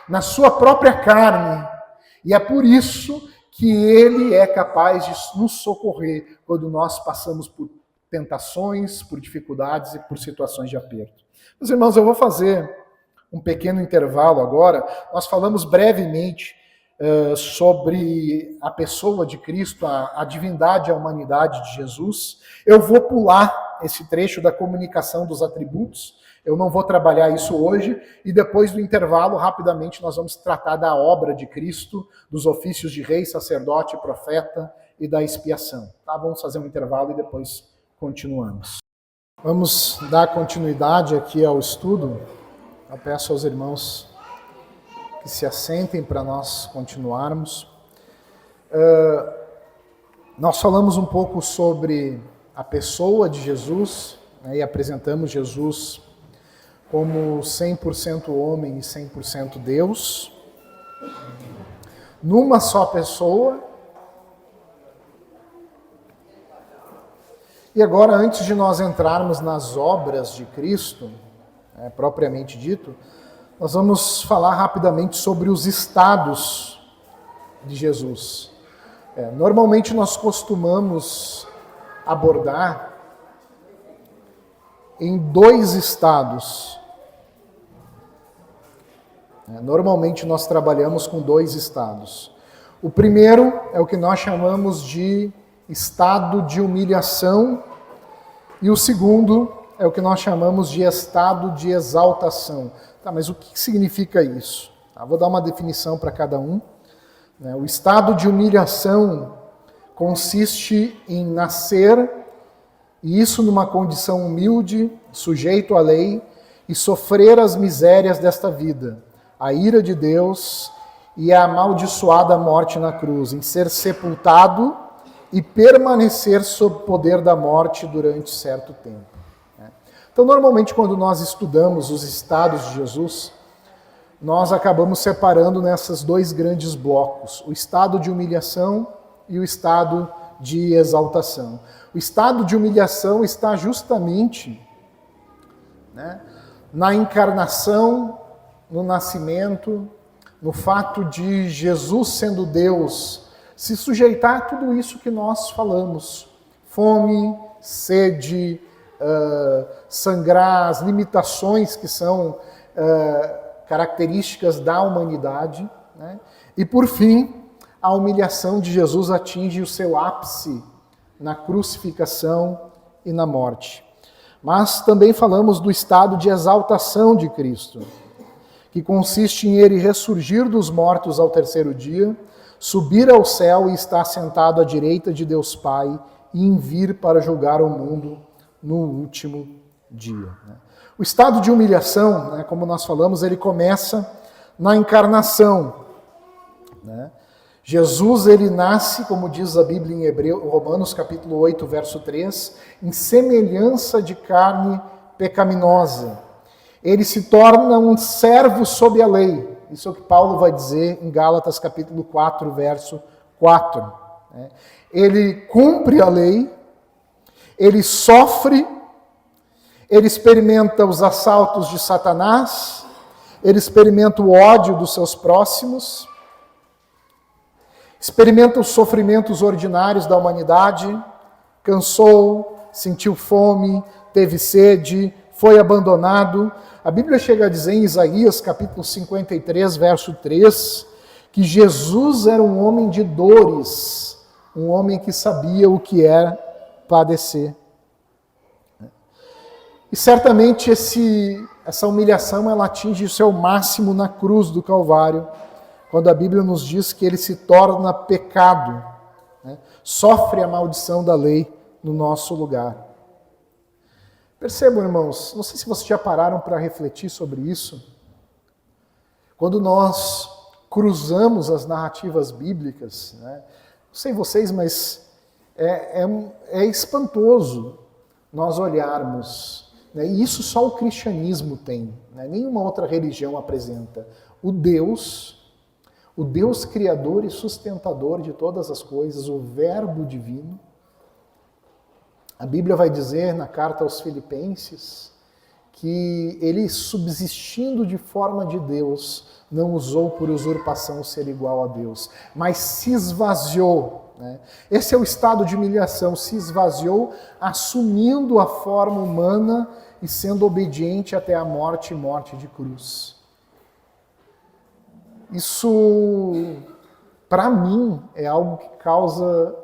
na sua própria carne, e é por isso que ele é capaz de nos socorrer quando nós passamos por tentações, por dificuldades e por situações de aperto. Meus irmãos, eu vou fazer um pequeno intervalo agora. Nós falamos brevemente sobre a pessoa de Cristo, a divindade e a humanidade de Jesus. Eu vou pular esse trecho da comunicação dos atributos, eu não vou trabalhar isso hoje, e depois do intervalo, rapidamente, nós vamos tratar da obra de Cristo, dos ofícios de rei, sacerdote, profeta e da expiação. Tá? Vamos fazer um intervalo e depois continuamos. Vamos dar continuidade aqui ao estudo. Eu peço aos irmãos que se assentem para nós continuarmos. Nós falamos um pouco sobre a pessoa de Jesus, né, e apresentamos Jesus como 100% homem e 100% Deus, numa só pessoa. E agora, antes de nós entrarmos nas obras de Cristo, propriamente dito, nós vamos falar rapidamente sobre os estados de Jesus. Normalmente nós costumamos abordar em 2 estados. Normalmente nós trabalhamos com 2 estados. O primeiro é o que nós chamamos de estado de humilhação, e o segundo é o que nós chamamos de estado de exaltação. Tá, mas o que significa isso? Vou dar uma definição para cada um. O estado de humilhação consiste em nascer, e isso numa condição humilde, sujeito à lei, e sofrer as misérias desta vida, a ira de Deus e a amaldiçoada morte na cruz, em ser sepultado e permanecer sob o poder da morte durante certo tempo. Então, normalmente, quando nós estudamos os estados de Jesus, nós acabamos separando nessas 2 grandes blocos, o estado de humilhação e o estado de exaltação. O estado de humilhação está justamente na encarnação, no nascimento, no fato de Jesus, sendo Deus, se sujeitar a tudo isso que nós falamos. Fome, sede, sangrar, as limitações que são características da humanidade. E, por fim, a humilhação de Jesus atinge o seu ápice na crucificação e na morte. Mas também falamos do estado de exaltação de Cristo, que consiste em ele ressurgir dos mortos ao 3º dia, subir ao céu e estar sentado à direita de Deus Pai e em vir para julgar o mundo no último dia. O estado de humilhação, como nós falamos, ele começa na encarnação. Jesus, ele nasce, como diz a Bíblia em Romanos capítulo 8, verso 3, em semelhança de carne pecaminosa. Ele se torna um servo sob a lei. Isso é o que Paulo vai dizer em Gálatas capítulo 4, verso 4. Ele cumpre a lei, ele sofre, ele experimenta os assaltos de Satanás, ele experimenta o ódio dos seus próximos, experimenta os sofrimentos ordinários da humanidade, cansou, sentiu fome, teve sede, foi abandonado. A Bíblia chega a dizer em Isaías, capítulo 53, verso 3, que Jesus era um homem de dores, um homem que sabia o que era padecer. E certamente essa humilhação ela atinge o seu máximo na cruz do Calvário, quando a Bíblia nos diz que ele se torna pecado, sofre a maldição da lei no nosso lugar. Percebam, irmãos, não sei se vocês já pararam para refletir sobre isso. Quando nós cruzamos as narrativas bíblicas, não sei vocês, mas é espantoso nós olharmos, e isso só o cristianismo tem, nenhuma outra religião apresenta. O Deus criador e sustentador de todas as coisas, o Verbo divino. A Bíblia vai dizer na carta aos Filipenses que ele, subsistindo de forma de Deus, não usou por usurpação ser igual a Deus, mas se esvaziou. Esse é o estado de humilhação, se esvaziou, assumindo a forma humana e sendo obediente até a morte e morte de cruz. Isso, para mim, é algo que causa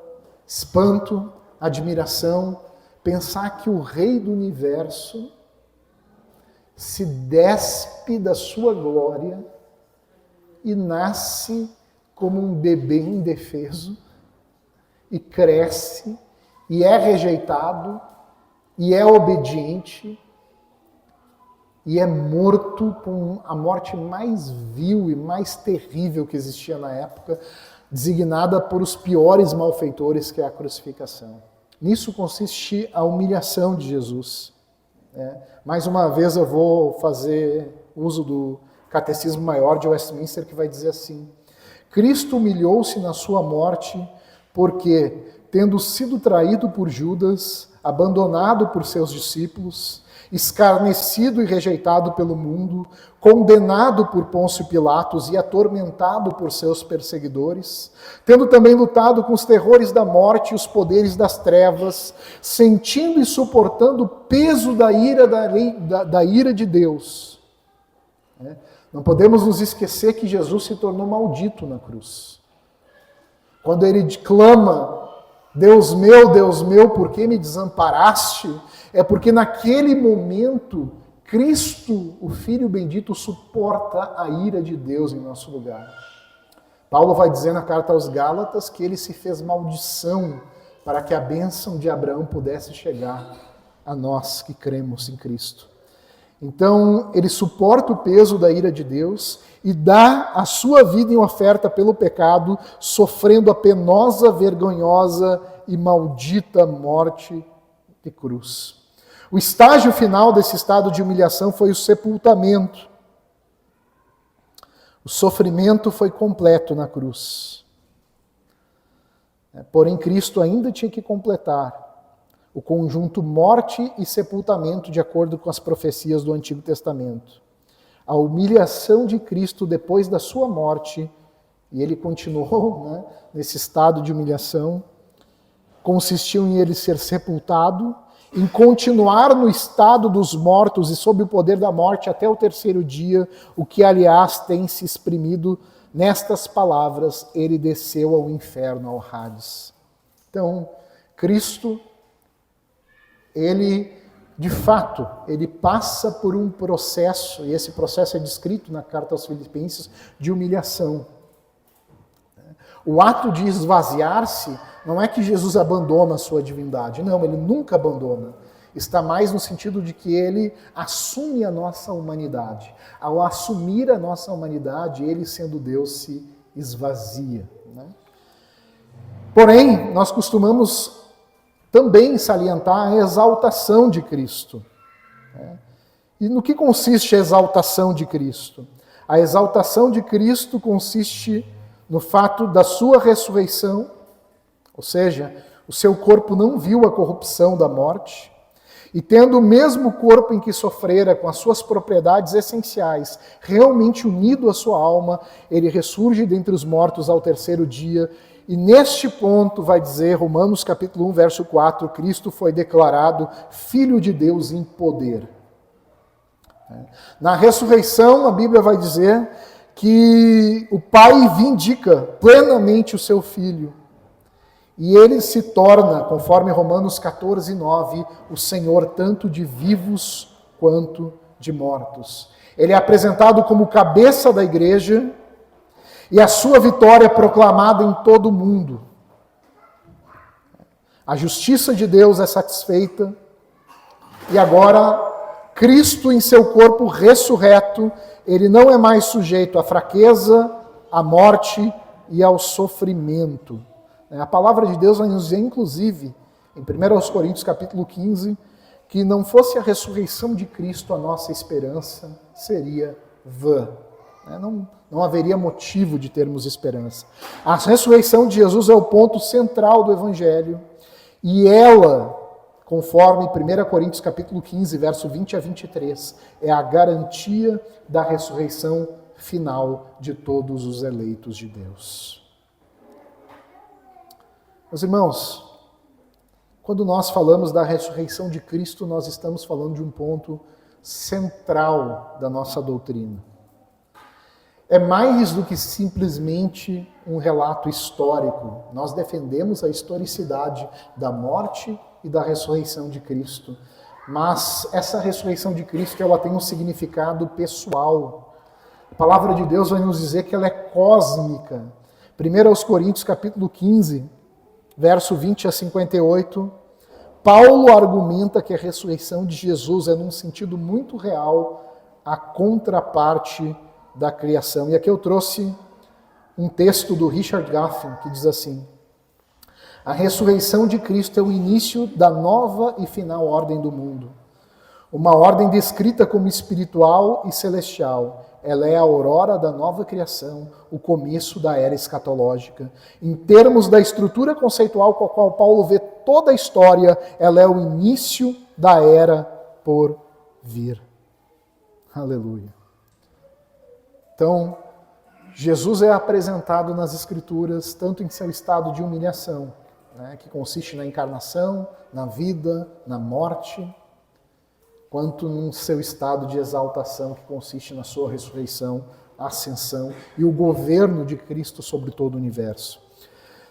espanto, admiração, pensar que o Rei do Universo se despe da sua glória e nasce como um bebê indefeso e cresce e é rejeitado e é obediente e é morto com a morte mais vil e mais terrível que existia na época, designada por os piores malfeitores, que é a crucificação. Nisso consiste a humilhação de Jesus. Mais uma vez eu vou fazer uso do Catecismo Maior de Westminster, que vai dizer assim: Cristo humilhou-se na sua morte porque, tendo sido traído por Judas, abandonado por seus discípulos, escarnecido e rejeitado pelo mundo, condenado por Pôncio Pilatos e atormentado por seus perseguidores, tendo também lutado com os terrores da morte e os poderes das trevas, sentindo e suportando o peso da ira de Deus. Não podemos nos esquecer que Jesus se tornou maldito na cruz. Quando ele clama, Deus meu, por que me desamparaste? É porque naquele momento, Cristo, o Filho bendito, suporta a ira de Deus em nosso lugar. Paulo vai dizer na carta aos Gálatas que ele se fez maldição para que a bênção de Abraão pudesse chegar a nós que cremos em Cristo. Então, ele suporta o peso da ira de Deus e dá a sua vida em oferta pelo pecado, sofrendo a penosa, vergonhosa e maldita morte de cruz. O estágio final desse estado de humilhação foi o sepultamento. O sofrimento foi completo na cruz. Porém, Cristo ainda tinha que completar o conjunto morte e sepultamento de acordo com as profecias do Antigo Testamento. A humilhação de Cristo depois da sua morte, e ele continuou nesse estado de humilhação, consistiu em ele ser sepultado, em continuar no estado dos mortos e sob o poder da morte até o terceiro dia, o que, aliás, tem se exprimido nestas palavras: ele desceu ao inferno, ao Hades. Então, Cristo, ele, de fato, ele passa por um processo, e esse processo é descrito na carta aos Filipenses, de humilhação. O ato de esvaziar-se não é que Jesus abandona a sua divindade. Não, ele nunca abandona. Está mais no sentido de que ele assume a nossa humanidade. Ao assumir a nossa humanidade, ele, sendo Deus, se esvazia. Porém, nós costumamos também salientar a exaltação de Cristo. E no que consiste a exaltação de Cristo? A exaltação de Cristo consiste no fato da sua ressurreição, ou seja, o seu corpo não viu a corrupção da morte, e tendo o mesmo corpo em que sofrera, com as suas propriedades essenciais, realmente unido à sua alma, ele ressurge dentre os mortos ao terceiro dia. E neste ponto vai dizer, Romanos capítulo 1, verso 4, Cristo foi declarado Filho de Deus em poder. Na ressurreição, a Bíblia vai dizer que o Pai vindica plenamente o seu Filho. E ele se torna, conforme Romanos 14, 9, o Senhor tanto de vivos quanto de mortos. Ele é apresentado como cabeça da igreja e a sua vitória é proclamada em todo o mundo. A justiça de Deus é satisfeita e agora Cristo em seu corpo ressurreto, ele não é mais sujeito à fraqueza, à morte e ao sofrimento. A palavra de Deus vai nos dizer, inclusive, em 1 Coríntios capítulo 15, que não fosse a ressurreição de Cristo a nossa esperança, seria vã. Não haveria motivo de termos esperança. A ressurreição de Jesus é o ponto central do Evangelho e ela, conforme 1 Coríntios capítulo 15, verso 20 a 23, é a garantia da ressurreição final de todos os eleitos de Deus. Meus irmãos, quando nós falamos da ressurreição de Cristo, nós estamos falando de um ponto central da nossa doutrina. É mais do que simplesmente um relato histórico. Nós defendemos a historicidade da morte e da ressurreição de Cristo. Mas essa ressurreição de Cristo, ela tem um significado pessoal. A palavra de Deus vai nos dizer que ela é cósmica. 1 Coríntios capítulo 15, verso 20 a 58, Paulo argumenta que a ressurreição de Jesus é, num sentido muito real, a contraparte da criação. E aqui eu trouxe um texto do Richard Gaffin, que diz assim: a ressurreição de Cristo é o início da nova e final ordem do mundo. Uma ordem descrita como espiritual e celestial. Ela é a aurora da nova criação, o começo da era escatológica. Em termos da estrutura conceitual com a qual Paulo vê toda a história, ela é o início da era por vir. Aleluia. Então, Jesus é apresentado nas Escrituras tanto em seu estado de humilhação, que consiste na encarnação, na vida, na morte, quanto no seu estado de exaltação, que consiste na sua ressurreição, ascensão e o governo de Cristo sobre todo o universo.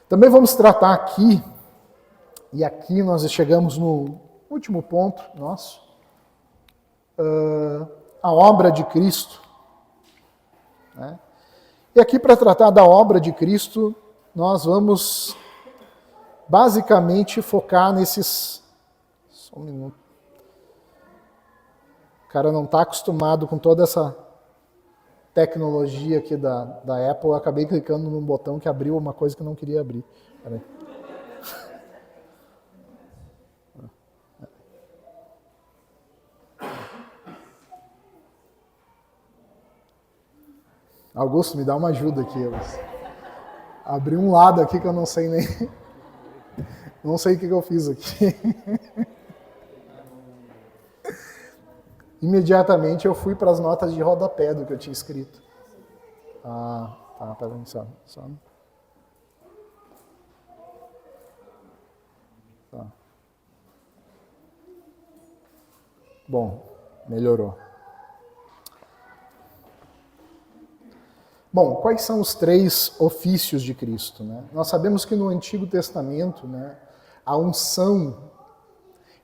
Também vamos tratar aqui, e aqui nós chegamos no último ponto nosso, a obra de Cristo. E aqui, para tratar da obra de Cristo, nós vamos basicamente focar nesses... Só um minuto. O cara não está acostumado com toda essa tecnologia aqui da Apple. Eu acabei clicando num botão que abriu uma coisa que eu não queria abrir. Peraí. Augusto, me dá uma ajuda aqui. Abri um lado aqui que eu não sei nem... Não sei o que eu fiz aqui. Imediatamente eu fui para as notas de rodapé do que eu tinha escrito. Tá, peraí, só. Tá. Bom, melhorou. Bom, quais são os 3 ofícios de Cristo? Nós sabemos que no Antigo Testamento, a unção,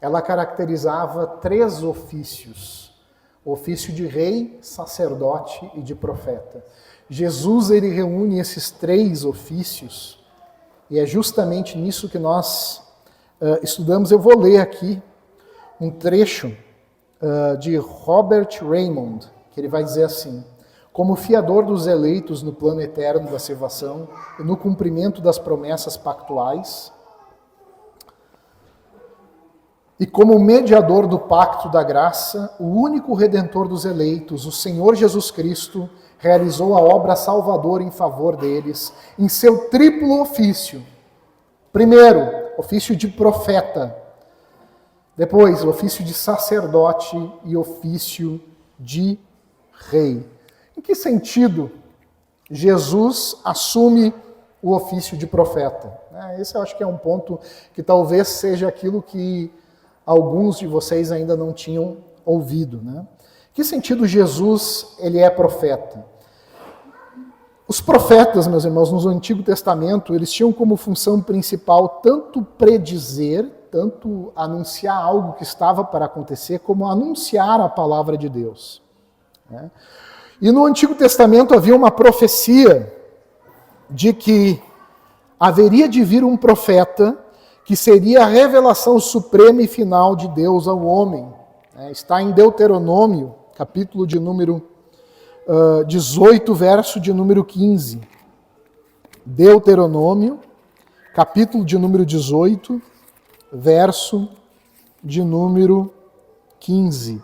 ela caracterizava 3 ofícios. O ofício de rei, sacerdote e de profeta. Jesus, ele reúne esses 3 ofícios, e é justamente nisso que nós estudamos. Eu vou ler aqui um trecho de Robert Raymond, que ele vai dizer assim: como fiador dos eleitos no plano eterno da salvação e no cumprimento das promessas pactuais, E como mediador do pacto da graça, o único redentor dos eleitos, o Senhor Jesus Cristo, realizou a obra salvadora em favor deles, em seu triplo ofício. Primeiro, ofício de profeta. Depois, o ofício de sacerdote e ofício de rei. Em que sentido Jesus assume o ofício de profeta? Esse eu acho que é um ponto que talvez seja aquilo que alguns de vocês ainda não tinham ouvido. Em que sentido Jesus ele é profeta? Os profetas, meus irmãos, no Antigo Testamento, eles tinham como função principal tanto predizer, tanto anunciar algo que estava para acontecer, como anunciar a palavra de Deus. E no Antigo Testamento havia uma profecia de que haveria de vir um profeta que seria a revelação suprema e final de Deus ao homem. Está em Deuteronômio, capítulo de número 18, verso de número 15. Deuteronômio, capítulo de número 18, verso de número 15.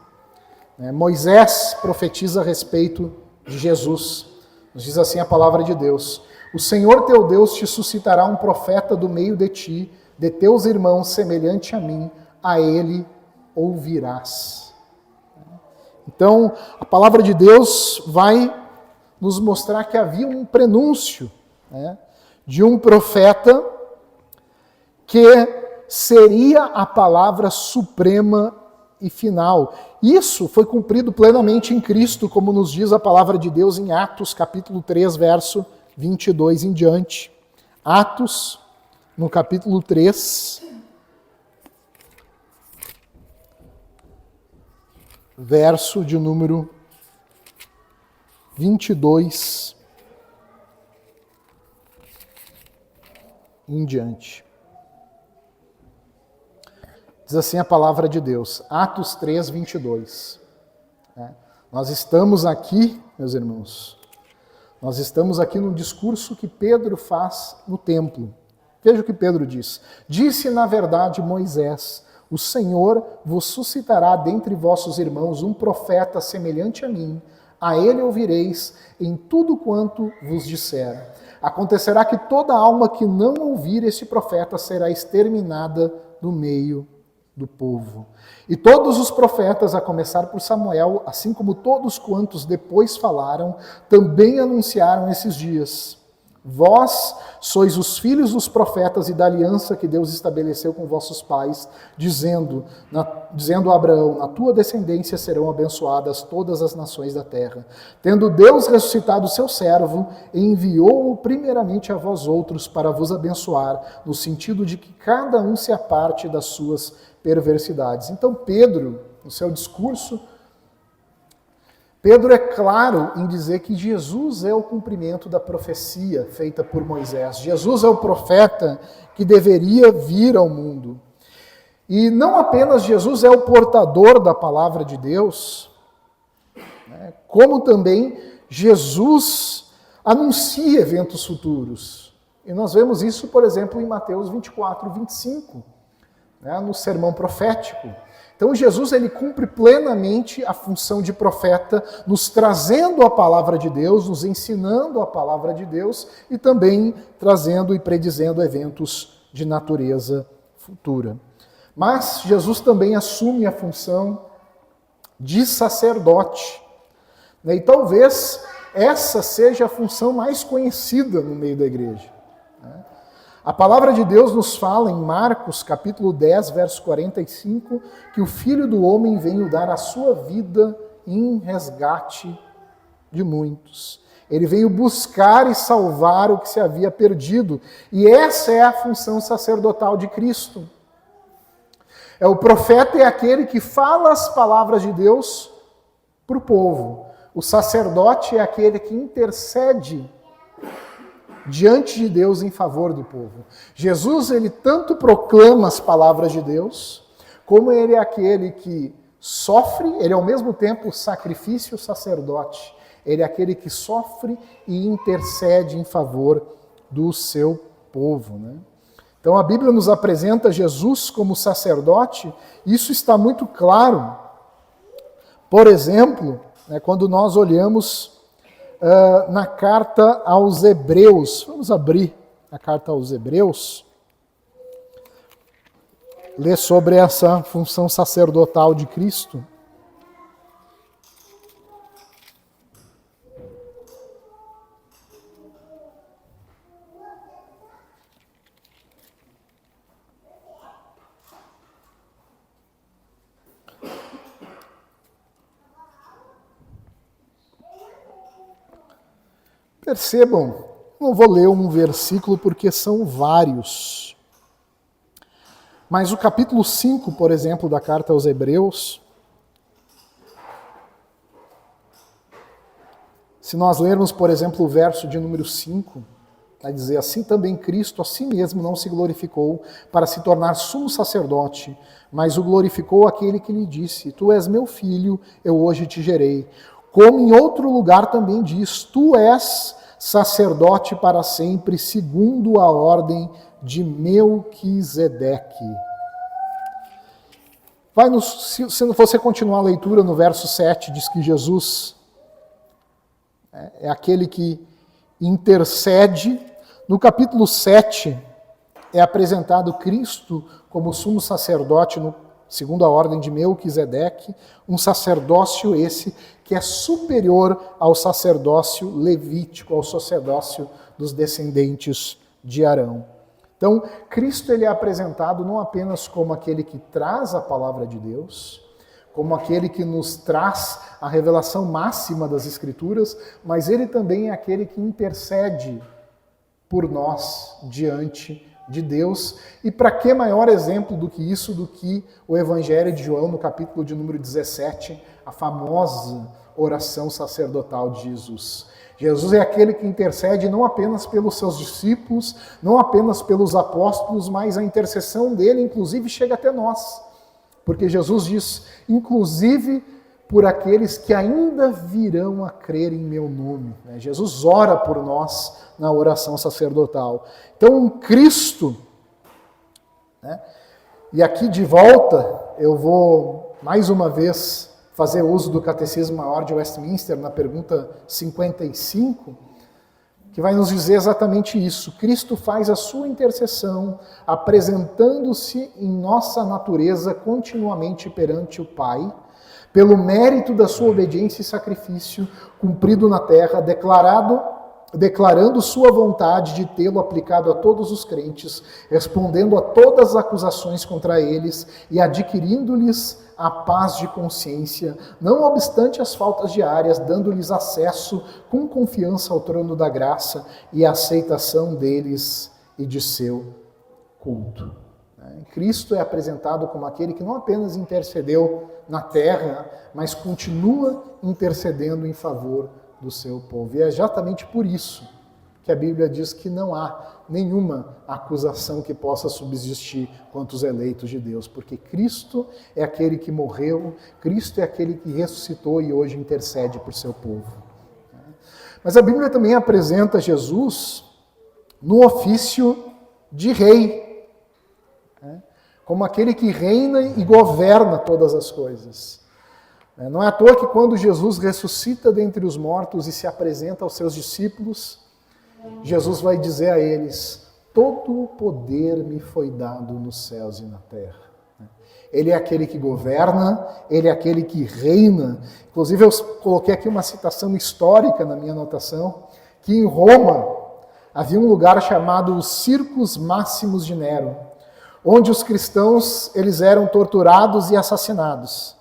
Moisés profetiza a respeito de Jesus. Nos diz assim a palavra de Deus: o Senhor teu Deus te suscitará um profeta do meio de ti, de teus irmãos, semelhante a mim, a ele ouvirás. Então, a palavra de Deus vai nos mostrar que havia um prenúncio de um profeta que seria a palavra suprema e final. Isso foi cumprido plenamente em Cristo, como nos diz a palavra de Deus em Atos, capítulo 3, verso 22 em diante. Atos, no capítulo 3, verso de número 22 em diante. Diz assim a palavra de Deus, Atos 3, 22. Nós estamos aqui, meus irmãos, nós estamos aqui no discurso que Pedro faz no templo. Veja o que Pedro diz. Disse, na verdade, Moisés: o Senhor vos suscitará dentre vossos irmãos um profeta semelhante a mim. A ele ouvireis em tudo quanto vos disser. Acontecerá que toda alma que não ouvir esse profeta será exterminada do meio do povo. E todos os profetas, a começar por Samuel, assim como todos quantos depois falaram, também anunciaram esses dias. Vós sois os filhos dos profetas e da aliança que Deus estabeleceu com vossos pais, dizendo a Abraão: na tua descendência serão abençoadas todas as nações da terra. Tendo Deus ressuscitado o seu servo, enviou-o primeiramente a vós outros para vos abençoar, no sentido de que cada um se aparte das suas perversidades. Então Pedro, no seu discurso, Pedro é claro em dizer que Jesus é o cumprimento da profecia feita por Moisés. Jesus é o profeta que deveria vir ao mundo. E não apenas Jesus é o portador da palavra de Deus, como também Jesus anuncia eventos futuros. E nós vemos isso, por exemplo, em Mateus 24, 25, no sermão profético. Então Jesus ele cumpre plenamente a função de profeta, nos trazendo a palavra de Deus, nos ensinando a palavra de Deus e também trazendo e predizendo eventos de natureza futura. Mas Jesus também assume a função de sacerdote. E talvez essa seja a função mais conhecida no meio da igreja. A palavra de Deus nos fala em Marcos, capítulo 10, verso 45, que o Filho do Homem veio dar a sua vida em resgate de muitos. Ele veio buscar e salvar o que se havia perdido. E essa é a função sacerdotal de Cristo. O profeta é aquele que fala as palavras de Deus para o povo. O sacerdote é aquele que intercede diante de Deus em favor do povo. Jesus, ele tanto proclama as palavras de Deus, como ele é aquele que sofre, ele é ao mesmo tempo sacrifício sacerdote. Ele é aquele que sofre e intercede em favor do seu povo. Então a Bíblia nos apresenta Jesus como sacerdote, e isso está muito claro. Por exemplo, quando nós olhamos na carta aos Hebreus, vamos abrir a carta aos Hebreus, ler sobre essa função sacerdotal de Cristo. Percebam, não vou ler um versículo porque são vários. Mas o capítulo 5, por exemplo, da carta aos Hebreus, se nós lermos, por exemplo, o verso de número 5, vai dizer: assim também Cristo a si mesmo não se glorificou para se tornar sumo sacerdote, mas o glorificou aquele que lhe disse: tu és meu filho, eu hoje te gerei. Como em outro lugar também diz: tu és sacerdote para sempre, segundo a ordem de Melquisedeque. Se você continuar a leitura no verso 7, diz que Jesus é aquele que intercede. No capítulo 7 é apresentado Cristo como sumo sacerdote, segundo a ordem de Melquisedeque, um sacerdócio esse que é superior ao sacerdócio levítico, ao sacerdócio dos descendentes de Arão. Então, Cristo ele é apresentado não apenas como aquele que traz a palavra de Deus, como aquele que nos traz a revelação máxima das Escrituras, mas ele também é aquele que intercede por nós diante de Deus. E para que maior exemplo do que isso, do que o Evangelho de João, no capítulo de número 17, a famosa oração sacerdotal de Jesus. Jesus é aquele que intercede não apenas pelos seus discípulos, não apenas pelos apóstolos, mas a intercessão dele, inclusive, chega até nós. Porque Jesus diz, inclusive por aqueles que ainda virão a crer em meu nome. Jesus ora por nós na oração sacerdotal. Então, Cristo, e aqui de volta, eu vou mais uma vez fazer uso do Catecismo Maior de Westminster, na pergunta 55, que vai nos dizer exatamente isso. Cristo faz a sua intercessão, apresentando-se em nossa natureza continuamente perante o Pai, pelo mérito da sua obediência e sacrifício cumprido na terra, declarando sua vontade de tê-lo aplicado a todos os crentes, respondendo a todas as acusações contra eles e adquirindo-lhes a paz de consciência, não obstante as faltas diárias, dando-lhes acesso com confiança ao trono da graça e a aceitação deles e de seu culto. Cristo é apresentado como aquele que não apenas intercedeu na terra, mas continua intercedendo em favor do seu povo. E é exatamente por isso que a Bíblia diz que não há nenhuma acusação que possa subsistir contra os eleitos de Deus, porque Cristo é aquele que morreu, Cristo é aquele que ressuscitou e hoje intercede por seu povo. Mas a Bíblia também apresenta Jesus no ofício de rei, como aquele que reina e governa todas as coisas. Não é à toa que quando Jesus ressuscita dentre os mortos e se apresenta aos seus discípulos, Jesus vai dizer a eles: todo o poder me foi dado nos céus e na terra. Ele é aquele que governa, ele é aquele que reina. Inclusive eu coloquei aqui uma citação histórica na minha anotação, que em Roma havia um lugar chamado os Circos Máximos de Nero, onde os cristãos eles eram torturados e assassinados.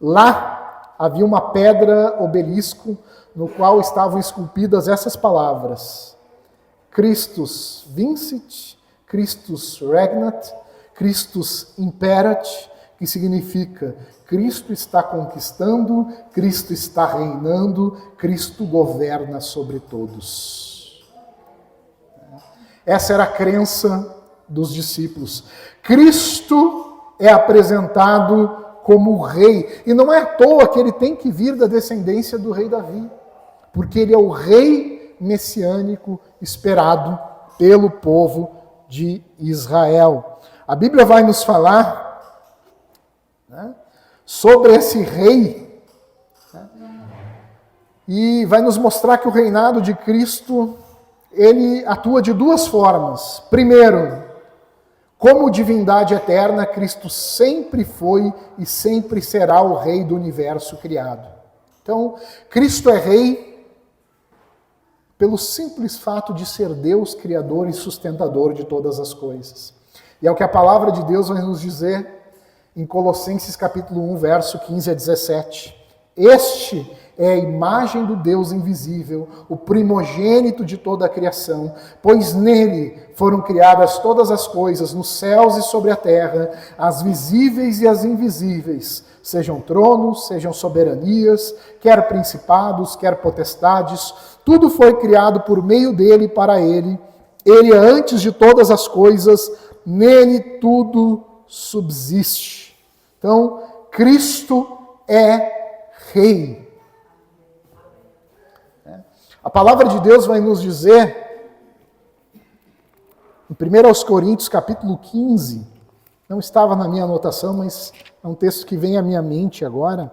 Lá havia uma pedra obelisco no qual estavam esculpidas essas palavras: Christus vincit, Christus regnat, Christus imperat, que significa Cristo está conquistando, Cristo está reinando, Cristo governa sobre todos. Essa era a crença dos discípulos. Cristo é apresentado como rei, e não é à toa que ele tem que vir da descendência do rei Davi, porque ele é o rei messiânico esperado pelo povo de Israel. A Bíblia vai nos falar, né, sobre esse rei, né, e vai nos mostrar que o reinado de Cristo, ele atua de duas formas. Primeiro, como divindade eterna, Cristo sempre foi e sempre será o rei do universo criado. Então, Cristo é rei pelo simples fato de ser Deus, criador e sustentador de todas as coisas. E é o que a palavra de Deus vai nos dizer em Colossenses capítulo 1, verso 15 a 17. Este é a imagem do Deus invisível, o primogênito de toda a criação, pois nele foram criadas todas as coisas, nos céus e sobre a terra, as visíveis e as invisíveis, sejam tronos, sejam soberanias, quer principados, quer potestades, tudo foi criado por meio dele e para ele. Ele é antes de todas as coisas, nele tudo subsiste. Então, Cristo é Rei. A palavra de Deus vai nos dizer, em 1 Coríntios capítulo 15, não estava na minha anotação, mas é um texto que vem à minha mente agora.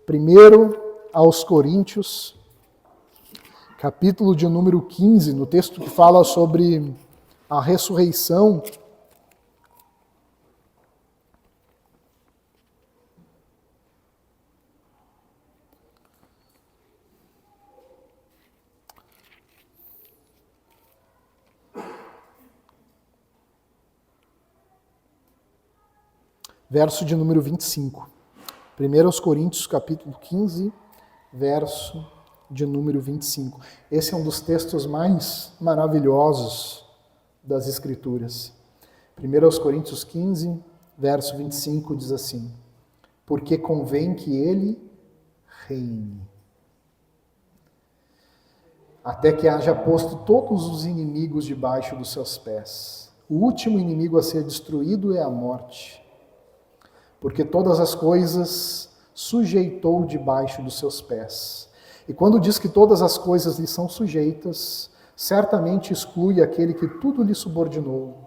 1 Coríntios, capítulo de número 15, no texto que fala sobre a ressurreição. Verso de número 25. 1 Coríntios, capítulo 15, verso de número 25. Esse é um dos textos mais maravilhosos das Escrituras. 1 Coríntios 15, verso 25 diz assim: porque convém que ele reine, até que haja posto todos os inimigos debaixo dos seus pés. O último inimigo a ser destruído é a morte, porque todas as coisas sujeitou debaixo dos seus pés. E quando diz que todas as coisas lhe são sujeitas, certamente exclui aquele que tudo lhe subordinou.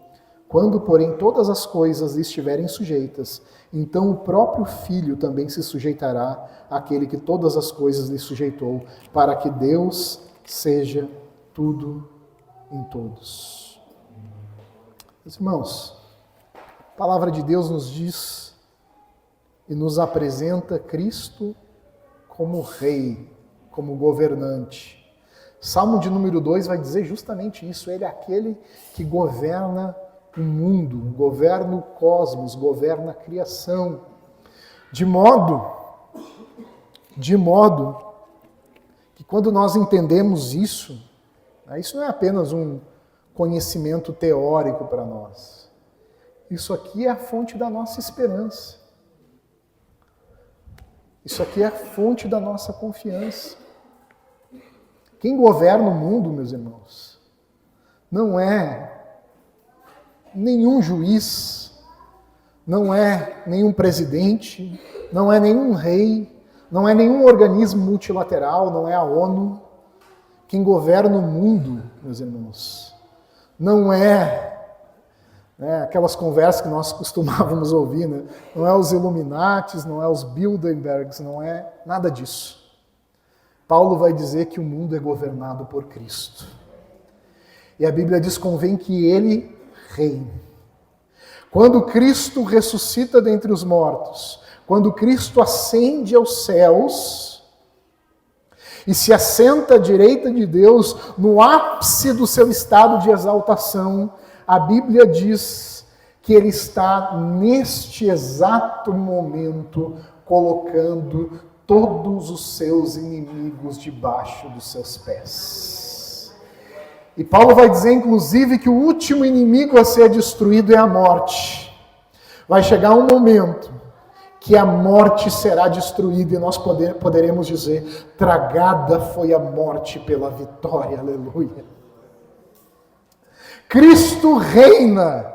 Quando, porém, todas as coisas lhe estiverem sujeitas, então o próprio Filho também se sujeitará àquele que todas as coisas lhe sujeitou, para que Deus seja tudo em todos. Meus irmãos, a palavra de Deus nos diz e nos apresenta Cristo como Rei, como governante. Salmo de número 2 vai dizer justamente isso. Ele é aquele que governa o mundo, governa o cosmos, governa a criação. De modo que quando nós entendemos isso, isso não é apenas um conhecimento teórico para nós. Isso aqui é a fonte da nossa esperança. Isso aqui é a fonte da nossa confiança. Quem governa o mundo, meus irmãos, não é nenhum juiz, não é nenhum presidente, não é nenhum rei, não é nenhum organismo multilateral, não é a ONU. Quem governa o mundo, meus irmãos, não é aquelas conversas que nós costumávamos ouvir, né? Não é os Illuminatis, não é os Bilderbergs, não é nada disso. Paulo vai dizer que o mundo é governado por Cristo. E a Bíblia diz: convém que ele reine. Quando Cristo ressuscita dentre os mortos, quando Cristo ascende aos céus e se assenta à direita de Deus, no ápice do seu estado de exaltação, a Bíblia diz que ele está neste exato momento colocando todos os seus inimigos debaixo dos seus pés. E Paulo vai dizer, inclusive, que o último inimigo a ser destruído é a morte. Vai chegar um momento que a morte será destruída e nós poderemos dizer: tragada foi a morte pela vitória, aleluia. Cristo reina.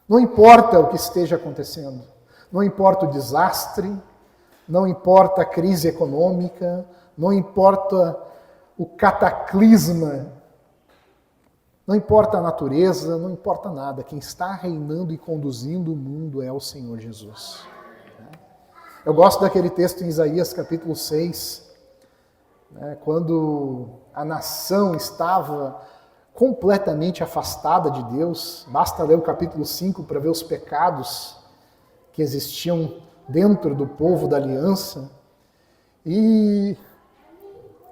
Não importa o que esteja acontecendo, não importa o desastre, não importa a crise econômica, não importa o cataclisma Não importa a natureza, não importa nada. Quem está reinando e conduzindo o mundo é o Senhor Jesus. Eu gosto daquele texto em Isaías capítulo 6, quando a nação estava completamente afastada de Deus. Basta ler o capítulo 5 para ver os pecados que existiam dentro do povo da aliança. E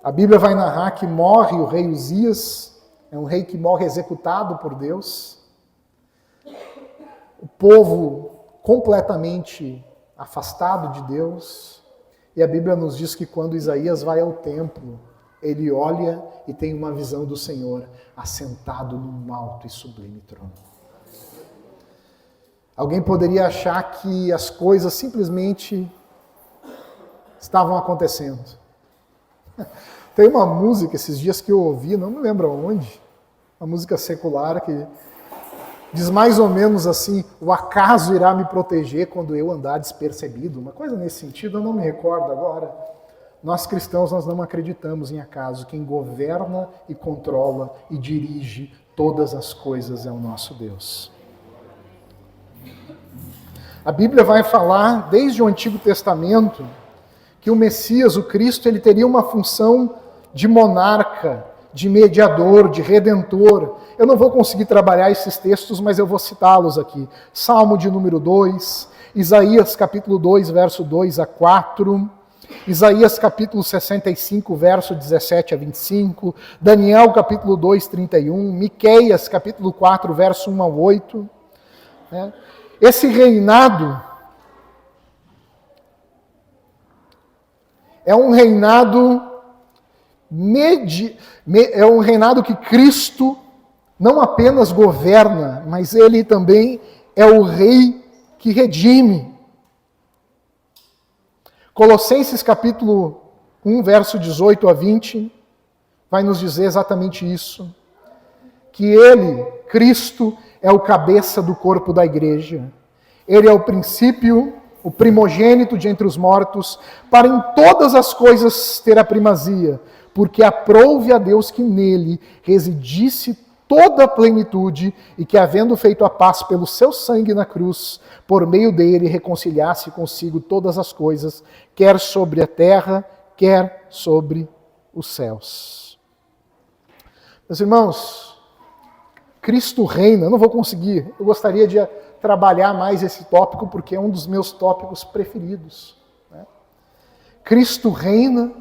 a Bíblia vai narrar que morre o rei Uzias, é um rei que morre executado por Deus. O povo completamente afastado de Deus. E a Bíblia nos diz que quando Isaías vai ao templo, ele olha e tem uma visão do Senhor assentado num alto e sublime trono. Alguém poderia achar que as coisas simplesmente estavam acontecendo. Tem uma música esses dias que eu ouvi, não me lembro onde, uma música secular que diz mais ou menos assim: o acaso irá me proteger quando eu andar despercebido. Uma coisa nesse sentido, eu não me recordo agora. Nós cristãos, nós não acreditamos em acaso. Quem governa e controla e dirige todas as coisas é o nosso Deus. A Bíblia vai falar, desde o Antigo Testamento, que o Messias, o Cristo, ele teria uma função de monarca, de mediador, de redentor. Eu não vou conseguir trabalhar esses textos, mas eu vou citá-los aqui. Salmo de número 2, Isaías capítulo 2, verso 2 a 4, Isaías capítulo 65, verso 17 a 25, Daniel capítulo 2, 31, Miqueias capítulo 4, verso 1 a 8. Esse reinado é um reinado é um reinado que Cristo não apenas governa, mas ele também é o rei que redime. Colossenses capítulo 1, verso 18 a 20, vai nos dizer exatamente isso. Que ele, Cristo, é o cabeça do corpo da igreja. Ele é o princípio, o primogênito de entre os mortos, para em todas as coisas ter a primazia, porque aprouve a Deus que nele residisse toda a plenitude e que, havendo feito a paz pelo seu sangue na cruz, por meio dele reconciliasse consigo todas as coisas, quer sobre a terra, quer sobre os céus. Meus irmãos, Cristo reina. Eu não vou conseguir, eu gostaria de trabalhar mais esse tópico, porque é um dos meus tópicos preferidos. Cristo reina,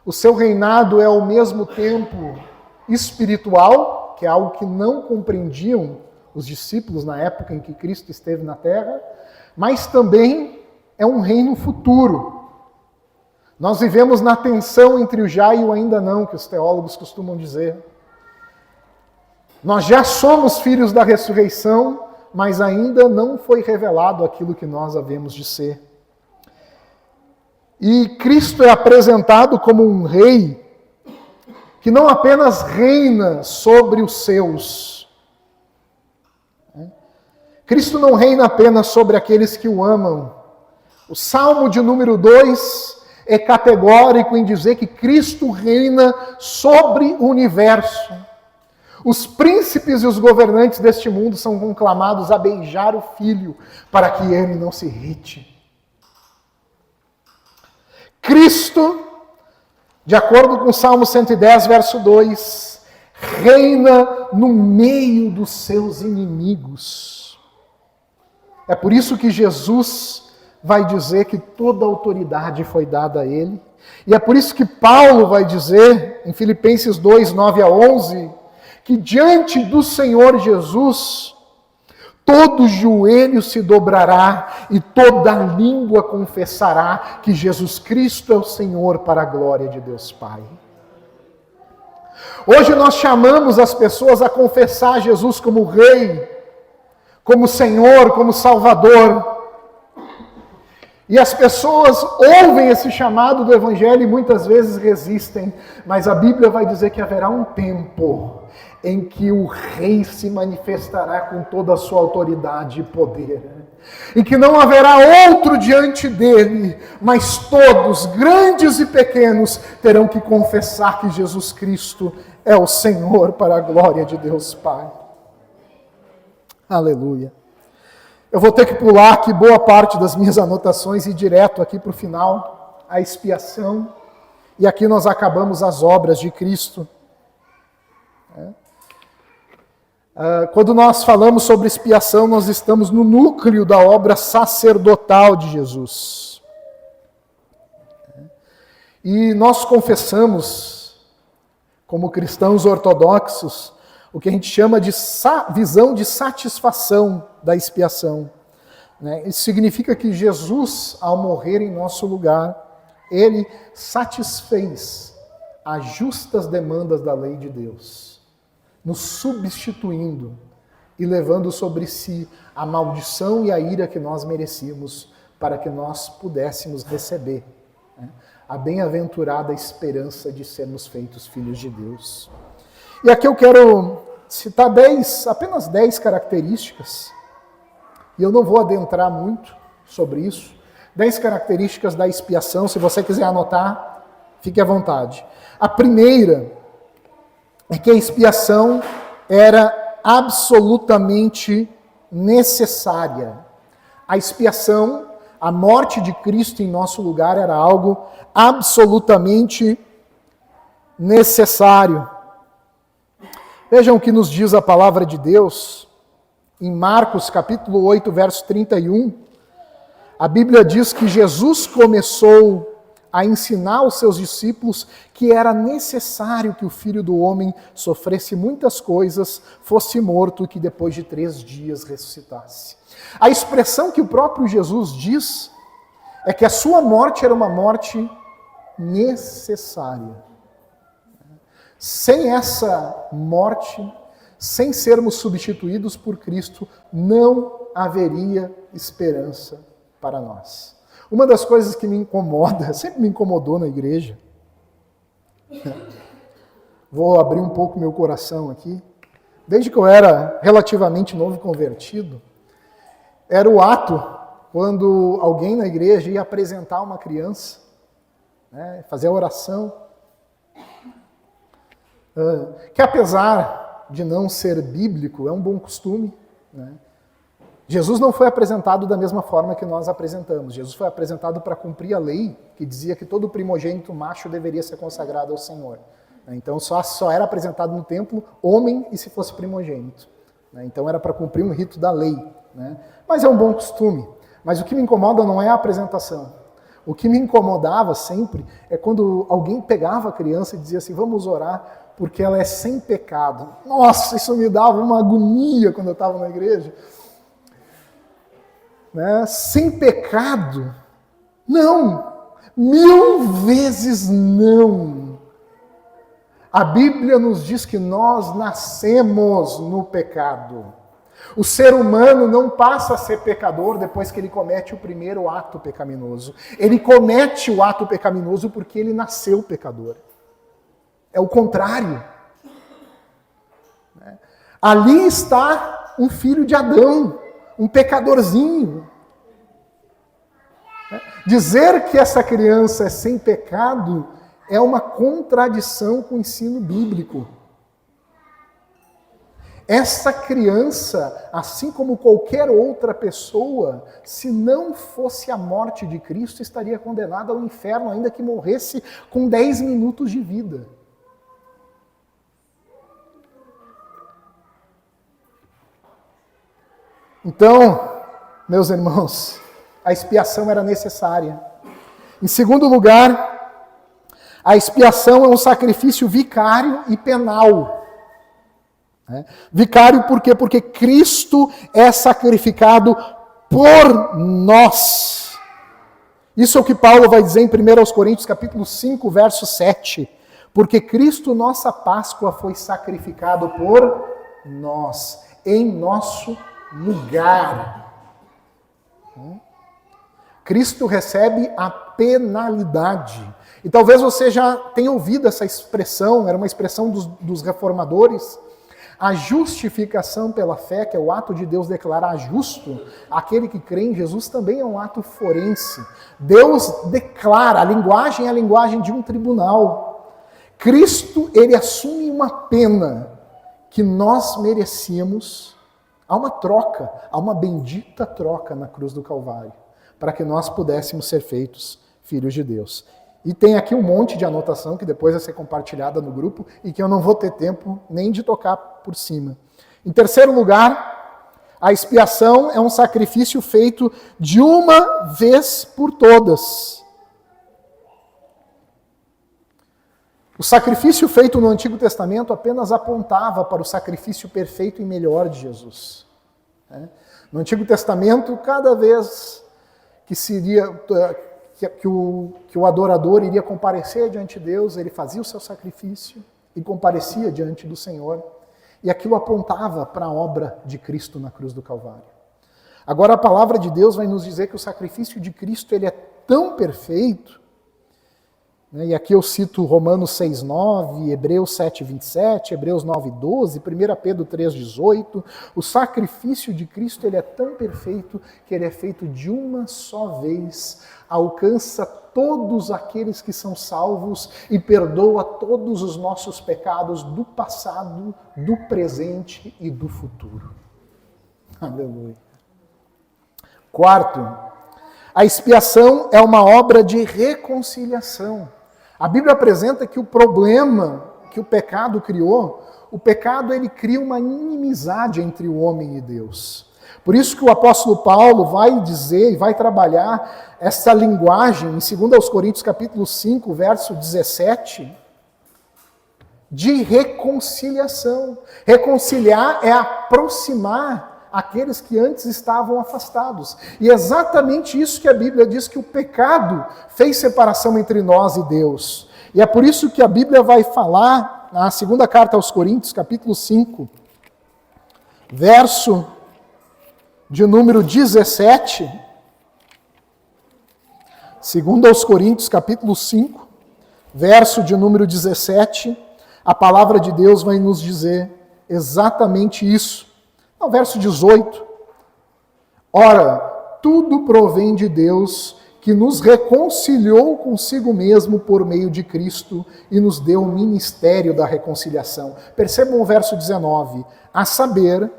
o seu reinado é ao mesmo tempo espiritual, que é algo que não compreendiam os discípulos na época em que Cristo esteve na terra, mas também é um reino futuro. Nós vivemos na tensão entre o já e o ainda não, que os teólogos costumam dizer. Nós já somos filhos da ressurreição, mas ainda não foi revelado aquilo que nós havemos de ser. E Cristo é apresentado como um rei que não apenas reina sobre os seus. Cristo não reina apenas sobre aqueles que o amam. O Salmo de número 2 é categórico em dizer que Cristo reina sobre o universo. Os príncipes e os governantes deste mundo são conclamados a beijar o Filho para que ele não se irrite. Cristo, de acordo com o Salmo 110, verso 2, reina no meio dos seus inimigos. É por isso que Jesus vai dizer que toda autoridade foi dada a ele. E é por isso que Paulo vai dizer, em Filipenses 2, 9 a 11, que diante do Senhor Jesus, todo joelho se dobrará e toda língua confessará que Jesus Cristo é o Senhor, para a glória de Deus Pai. Hoje nós chamamos as pessoas a confessar Jesus como Rei, como Senhor, como Salvador. E as pessoas ouvem esse chamado do Evangelho e muitas vezes resistem, mas a Bíblia vai dizer que haverá um tempo em que o rei se manifestará com toda a sua autoridade e poder, em que não haverá outro diante dele, mas todos, grandes e pequenos, terão que confessar que Jesus Cristo é o Senhor, para a glória de Deus Pai. Aleluia. Eu vou ter que pular aqui boa parte das minhas anotações e ir direto aqui para o final, a expiação, e aqui nós acabamos as obras de Cristo. Quando nós falamos sobre expiação, nós estamos no núcleo da obra sacerdotal de Jesus. E nós confessamos, como cristãos ortodoxos, o que a gente chama de visão de satisfação da expiação. Isso significa que Jesus, ao morrer em nosso lugar, ele satisfez as justas demandas da lei de Deus, nos substituindo e levando sobre si a maldição e a ira que nós merecíamos, para que nós pudéssemos receber a bem-aventurada esperança de sermos feitos filhos de Deus. E aqui eu quero citar apenas 10 características, e eu não vou adentrar muito sobre isso. 10 características da expiação, se você quiser anotar, fique à vontade. A primeira é que a expiação era absolutamente necessária. A expiação, a morte de Cristo em nosso lugar, era algo absolutamente necessário. Vejam o que nos diz a palavra de Deus, em Marcos capítulo 8, verso 31. A Bíblia diz que Jesus começou a ensinar aos seus discípulos que era necessário que o Filho do Homem sofresse muitas coisas, fosse morto e que depois de 3 dias ressuscitasse. A expressão que o próprio Jesus diz é que a sua morte era uma morte necessária. Sem essa morte, sem sermos substituídos por Cristo, não haveria esperança para nós. Uma das coisas que me incomoda, sempre me incomodou na igreja, vou abrir um pouco meu coração aqui, desde que eu era relativamente novo convertido, era o ato quando alguém na igreja ia apresentar uma criança, fazer a oração, que apesar de não ser bíblico, é um bom costume. Jesus não foi apresentado da mesma forma que nós apresentamos. Jesus foi apresentado para cumprir a lei, que dizia que todo primogênito macho deveria ser consagrado ao Senhor. Então só era apresentado no templo homem e se fosse primogênito. Então era para cumprir um rito da lei. Mas é um bom costume. Mas o que me incomoda não é a apresentação. O que me incomodava sempre é quando alguém pegava a criança e dizia assim, vamos orar, porque ela é sem pecado. Nossa, isso me dava uma agonia quando eu estava na igreja. Sem pecado? Não! 1000 vezes não! A Bíblia nos diz que nós nascemos no pecado. O ser humano não passa a ser pecador depois que ele comete o primeiro ato pecaminoso. Ele comete o ato pecaminoso porque ele nasceu pecador. É o contrário. Ali está um filho de Adão, um pecadorzinho. Dizer que essa criança é sem pecado é uma contradição com o ensino bíblico. Essa criança, assim como qualquer outra pessoa, se não fosse a morte de Cristo, estaria condenada ao inferno, ainda que morresse com 10 minutos de vida. Então, meus irmãos, a expiação era necessária. Em segundo lugar, a expiação é um sacrifício vicário e penal. Vicário por quê? Porque Cristo é sacrificado por nós. Isso é o que Paulo vai dizer em 1 Coríntios capítulo 5, verso 7. Porque Cristo, nossa Páscoa, foi sacrificado por nós, em nosso lugar. Cristo recebe a penalidade. E talvez você já tenha ouvido essa expressão, era uma expressão dos reformadores. A justificação pela fé, que é o ato de Deus declarar justo aquele que crê em Jesus, também é um ato forense. Deus declara, a linguagem é a linguagem de um tribunal. Cristo, ele assume uma pena que nós merecíamos. Há uma troca, há uma bendita troca na cruz do Calvário, para que nós pudéssemos ser feitos filhos de Deus. E tem aqui um monte de anotação que depois vai ser compartilhada no grupo e que eu não vou ter tempo nem de tocar por cima. Em terceiro lugar, a expiação é um sacrifício feito de uma vez por todas. O sacrifício feito no Antigo Testamento apenas apontava para o sacrifício perfeito e melhor de Jesus. No Antigo Testamento, cada vez que o adorador iria comparecer diante de Deus, ele fazia o seu sacrifício e comparecia diante do Senhor. E aquilo apontava para a obra de Cristo na cruz do Calvário. Agora a palavra de Deus vai nos dizer que o sacrifício de Cristo ele é tão perfeito, né? E aqui eu cito Romanos 6,9, Hebreus 7,27, Hebreus 9,12, 1 Pedro 3,18. O sacrifício de Cristo ele é tão perfeito que ele é feito de uma só vez, alcança todos aqueles que são salvos e perdoa todos os nossos pecados do passado, do presente e do futuro. Aleluia. Quarto, a expiação é uma obra de reconciliação. A Bíblia apresenta que o problema que o pecado criou, o pecado ele cria uma inimizade entre o homem e Deus. Por isso que o apóstolo Paulo vai dizer e vai trabalhar essa linguagem em 2 Coríntios capítulo 5, verso 17, de reconciliação. Reconciliar é aproximar aqueles que antes estavam afastados. E é exatamente isso que a Bíblia diz, que o pecado fez separação entre nós e Deus. E é por isso que a Bíblia vai falar, na segunda carta aos Coríntios, capítulo 5, verso de número 17, segundo aos Coríntios, capítulo 5, verso de número 17, a palavra de Deus vai nos dizer exatamente isso. No verso 18, ora, tudo provém de Deus, que nos reconciliou consigo mesmo por meio de Cristo e nos deu o ministério da reconciliação. Percebam o verso 19, a saber,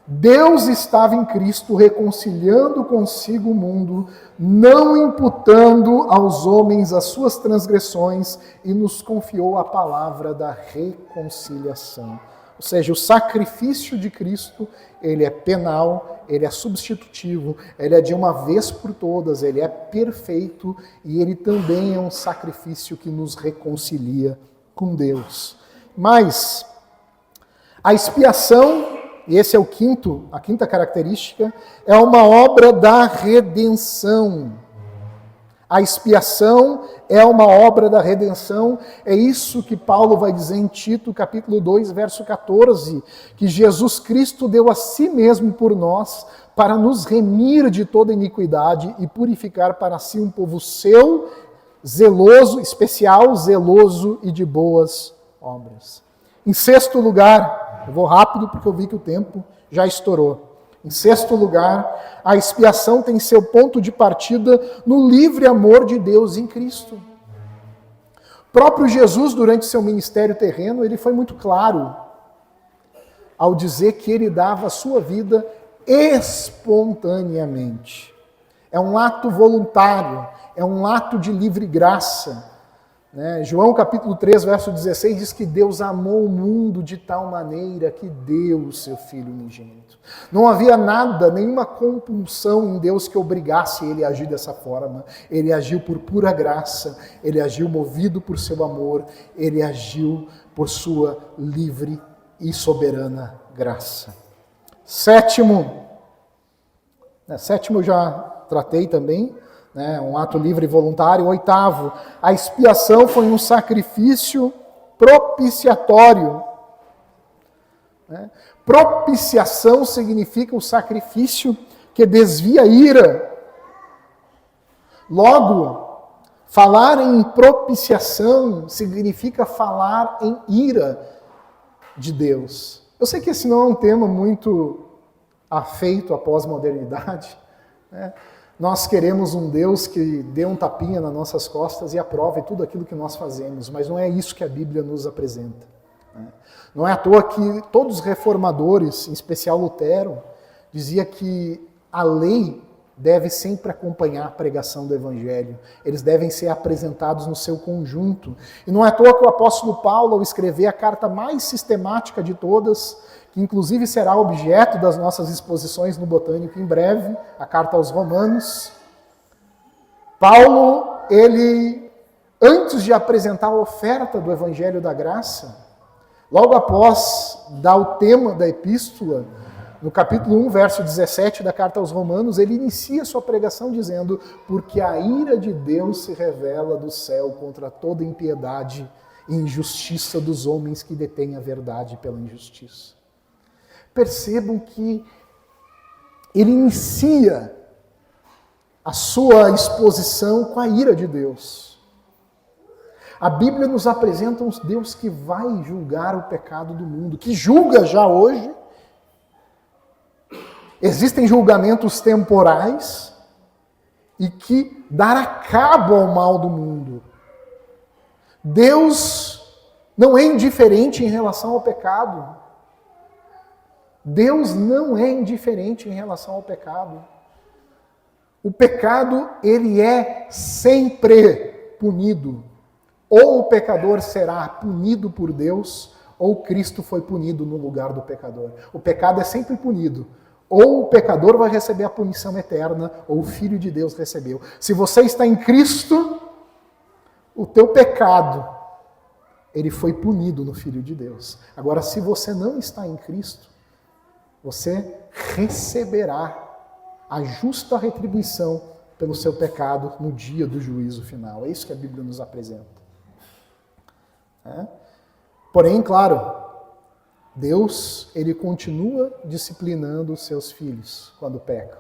Deus estava em Cristo reconciliando consigo o mundo, não imputando aos homens as suas transgressões, e nos confiou a palavra da reconciliação. Ou seja, o sacrifício de Cristo, ele é penal, ele é substitutivo, ele é de uma vez por todas, ele é perfeito e ele também é um sacrifício que nos reconcilia com Deus. Mas a expiação, e esse é a quinta característica, é uma obra da redenção. A expiação é uma obra da redenção, é isso que Paulo vai dizer em Tito, capítulo 2, verso 14, que Jesus Cristo deu a si mesmo por nós, para nos remir de toda iniquidade e purificar para si um povo seu, zeloso, especial, zeloso e de boas obras. Em sexto lugar, eu vou rápido porque eu vi que o tempo já estourou. Em sexto lugar, a expiação tem seu ponto de partida no livre amor de Deus em Cristo. O próprio Jesus, durante seu ministério terreno, ele foi muito claro ao dizer que ele dava a sua vida espontaneamente. É um ato voluntário, é um ato de livre graça. João capítulo 3, verso 16, diz que Deus amou o mundo de tal maneira que deu o seu Filho unigênito. Não havia nada, nenhuma compulsão em Deus que obrigasse ele a agir dessa forma. Ele agiu por pura graça, ele agiu movido por seu amor, ele agiu por sua livre e soberana graça. Sétimo eu já tratei também, um ato livre e voluntário. Oitavo, a expiação foi um sacrifício propiciatório. Propiciação significa o sacrifício que desvia a ira. Logo, falar em propiciação significa falar em ira de Deus. Eu sei que esse não é um tema muito afeito à pós-modernidade, né? Nós queremos um Deus que dê um tapinha nas nossas costas e aprove tudo aquilo que nós fazemos, mas não é isso que a Bíblia nos apresenta, né? Não é à toa que todos os reformadores, em especial Lutero, dizia que a lei deve sempre acompanhar a pregação do Evangelho. Eles devem ser apresentados no seu conjunto. E não é à toa que o apóstolo Paulo, ao escrever a carta mais sistemática de todas, que inclusive será objeto das nossas exposições no Botânico em breve, a carta aos Romanos, Paulo, ele, antes de apresentar a oferta do Evangelho da Graça, logo após dar o tema da epístola, no capítulo 1, verso 17 da carta aos Romanos, ele inicia sua pregação dizendo: porque a ira de Deus se revela do céu contra toda impiedade e injustiça dos homens que detêm a verdade pela injustiça. Percebam que ele inicia a sua exposição com a ira de Deus. A Bíblia nos apresenta um Deus que vai julgar o pecado do mundo, que julga já hoje. Existem julgamentos temporais e que dará cabo ao mal do mundo. Deus não é indiferente em relação ao pecado. Deus não é indiferente em relação ao pecado. O pecado, ele é sempre punido. Ou o pecador será punido por Deus, ou Cristo foi punido no lugar do pecador. O pecado é sempre punido. Ou o pecador vai receber a punição eterna, ou o Filho de Deus recebeu. Se você está em Cristo, o teu pecado, ele foi punido no Filho de Deus. Agora, se você não está em Cristo, você receberá a justa retribuição pelo seu pecado no dia do juízo final. É isso que a Bíblia nos apresenta. Porém, claro, Deus, ele continua disciplinando os seus filhos quando pecam.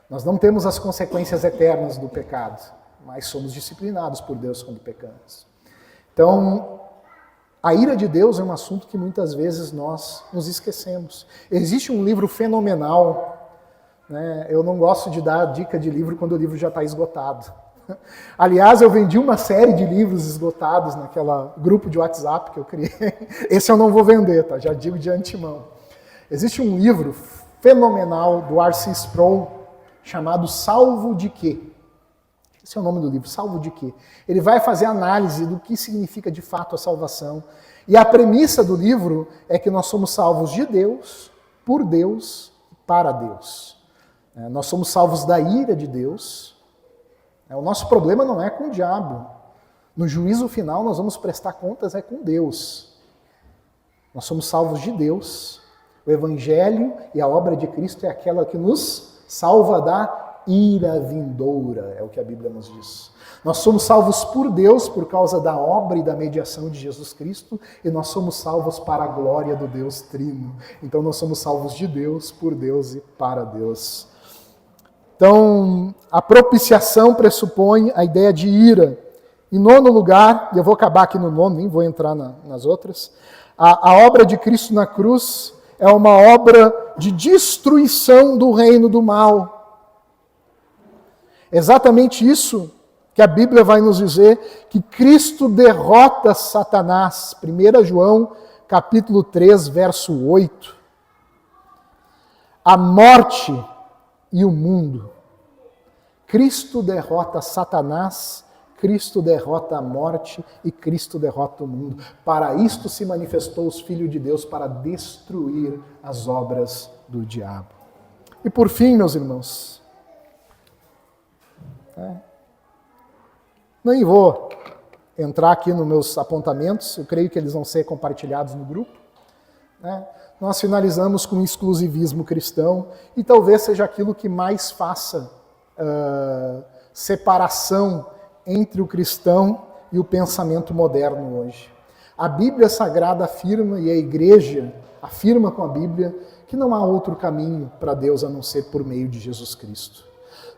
Nós não temos as consequências eternas do pecado, mas somos disciplinados por Deus quando pecamos. Então, a ira de Deus é um assunto que muitas vezes nós nos esquecemos. Existe um livro fenomenal, né? Eu não gosto de dar dica de livro quando o livro já está esgotado. Aliás, eu vendi uma série de livros esgotados naquela grupo de WhatsApp que eu criei. Esse eu não vou vender, tá? Já digo de antemão. Existe um livro fenomenal do R.C. Sproul chamado Salvo de Quê? Esse é o nome do livro, Salvo de Quê? Ele vai fazer análise do que significa de fato a salvação. E a premissa do livro é que nós somos salvos de Deus, por Deus e para Deus. Nós somos salvos da ira de Deus. O nosso problema não é com o diabo. No juízo final nós vamos prestar contas com Deus. Nós somos salvos de Deus. O Evangelho e a obra de Cristo é aquela que nos salva da ira vindoura, é o que a Bíblia nos diz. Nós somos salvos por Deus por causa da obra e da mediação de Jesus Cristo, e nós somos salvos para a glória do Deus Trino. Então nós somos salvos de Deus, por Deus e para Deus. Então, a propiciação pressupõe a ideia de ira. Em nono lugar, e eu vou acabar aqui no nono, nem vou entrar nas outras, a obra de Cristo na cruz é uma obra de destruição do reino do mal. Exatamente isso que a Bíblia vai nos dizer, que Cristo derrota Satanás. 1 João, capítulo 3, verso 8. A morte e o mundo. Cristo derrota Satanás, Cristo derrota a morte e Cristo derrota o mundo. Para isto se manifestou os Filhos de Deus, para destruir as obras do diabo. E por fim, meus irmãos, nem vou entrar aqui nos meus apontamentos, eu creio que eles vão ser compartilhados no grupo. Nós finalizamos com o exclusivismo cristão, e talvez seja aquilo que mais faça separação entre o cristão e o pensamento moderno hoje. A Bíblia Sagrada afirma, e a igreja afirma com a Bíblia, que não há outro caminho para Deus a não ser por meio de Jesus Cristo.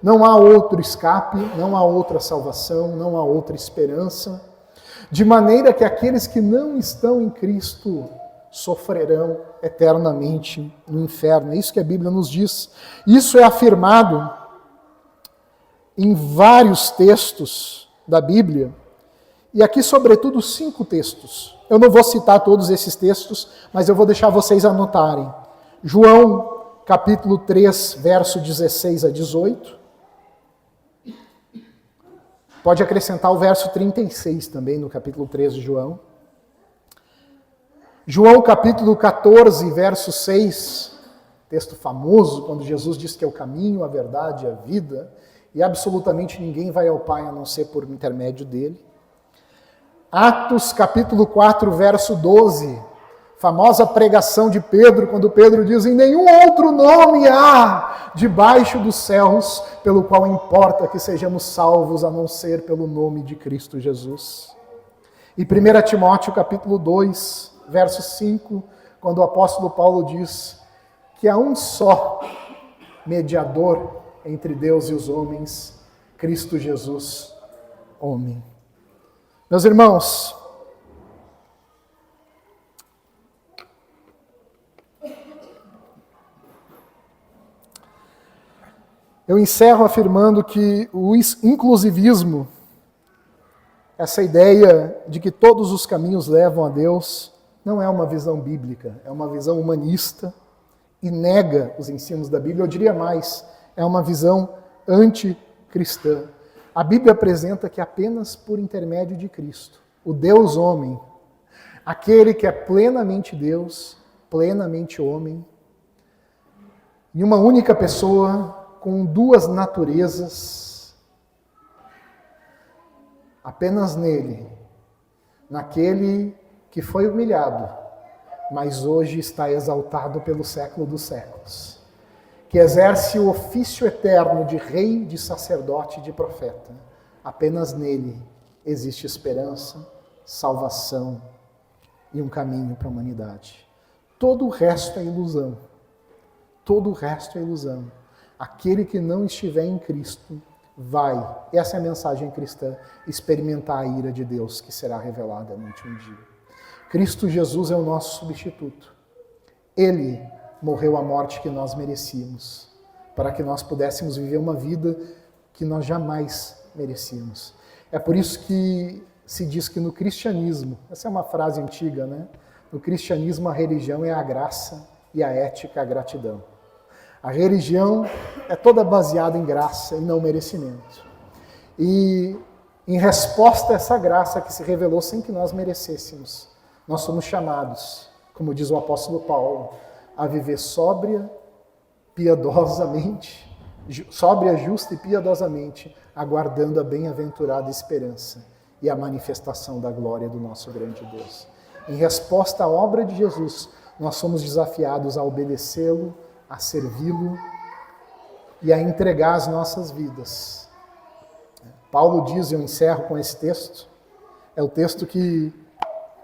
Não há outro escape, não há outra salvação, não há outra esperança, de maneira que aqueles que não estão em Cristo sofrerão eternamente no inferno. É isso que a Bíblia nos diz. Isso é afirmado em vários textos da Bíblia, e aqui, sobretudo, 5 textos. Eu não vou citar todos esses textos, mas eu vou deixar vocês anotarem. João, capítulo 3, verso 16 a 18. Pode acrescentar o verso 36 também no capítulo 3 de João. João, capítulo 14, verso 6, texto famoso, quando Jesus diz que é o caminho, a verdade e a vida, e absolutamente ninguém vai ao Pai a não ser por intermédio dele. Atos, capítulo 4, verso 12, famosa pregação de Pedro, quando Pedro diz: em nenhum outro nome há debaixo dos céus pelo qual importa que sejamos salvos a não ser pelo nome de Cristo Jesus. E 1 Timóteo, capítulo 2, verso 5, quando o apóstolo Paulo diz que há um só mediador entre Deus e os homens, Cristo Jesus, homem. Meus irmãos, eu encerro afirmando que o inclusivismo, essa ideia de que todos os caminhos levam a Deus, não é uma visão bíblica, é uma visão humanista e nega os ensinos da Bíblia. Eu diria mais, é uma visão anticristã. A Bíblia apresenta que apenas por intermédio de Cristo, o Deus homem, aquele que é plenamente Deus, plenamente homem, em uma única pessoa, com 2 naturezas, apenas nele, naquele que foi humilhado, mas hoje está exaltado pelo século dos séculos, que exerce o ofício eterno de rei, de sacerdote e de profeta. Apenas nele existe esperança, salvação e um caminho para a humanidade. Todo o resto é ilusão. Todo o resto é ilusão. Aquele que não estiver em Cristo vai, essa é a mensagem cristã, experimentar a ira de Deus que será revelada no último dia. Cristo Jesus é o nosso substituto. Ele morreu a morte que nós merecíamos, para que nós pudéssemos viver uma vida que nós jamais merecíamos. É por isso que se diz que no cristianismo, essa é uma frase antiga, né? No cristianismo a religião é a graça e a ética a gratidão. A religião é toda baseada em graça e não merecimento. E em resposta a essa graça que se revelou sem que nós merecêssemos, nós somos chamados, como diz o apóstolo Paulo, a viver sóbria, justa e piedosamente, aguardando a bem-aventurada esperança e a manifestação da glória do nosso grande Deus. Em resposta à obra de Jesus, nós somos desafiados a obedecê-lo, a servi-lo e a entregar as nossas vidas. Paulo diz, e eu encerro com esse texto, é o texto que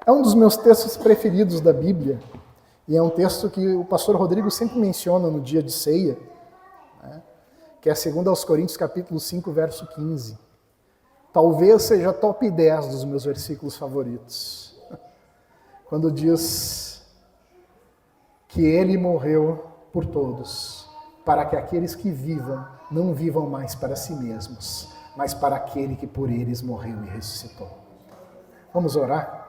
é um dos meus textos preferidos da Bíblia, e é um texto que o pastor Rodrigo sempre menciona no dia de ceia, né, que é 2 Coríntios capítulo 5, verso 15. Talvez seja top 10 dos meus versículos favoritos. Quando diz que ele morreu por todos, para que aqueles que vivam, não vivam mais para si mesmos, mas para aquele que por eles morreu e ressuscitou. Vamos orar?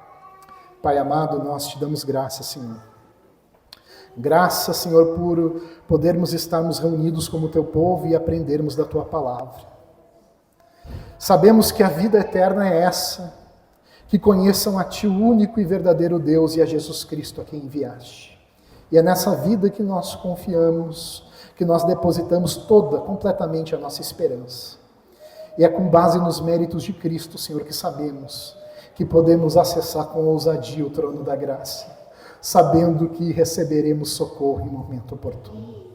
Pai amado, nós te damos graça, Senhor. Graça, Senhor, por podermos estarmos reunidos como teu povo e aprendermos da tua palavra. Sabemos que a vida eterna é essa, que conheçam a ti, o único e verdadeiro Deus, e a Jesus Cristo a quem enviaste. E é nessa vida que nós confiamos, que nós depositamos completamente a nossa esperança. E é com base nos méritos de Cristo, Senhor, que sabemos que podemos acessar com ousadia o trono da graça, sabendo que receberemos socorro em momento oportuno.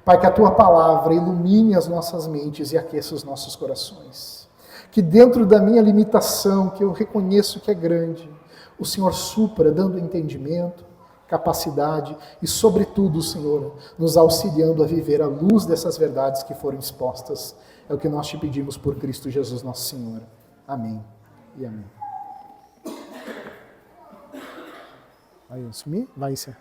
Pai, que a tua palavra ilumine as nossas mentes e aqueça os nossos corações. Que dentro da minha limitação, que eu reconheço que é grande, o Senhor supra, dando entendimento, capacidade e, sobretudo, Senhor, nos auxiliando a viver à luz dessas verdades que foram expostas. É o que nós te pedimos por Cristo Jesus, nosso Senhor. Amém e amém. Vai sumir? Vai ser.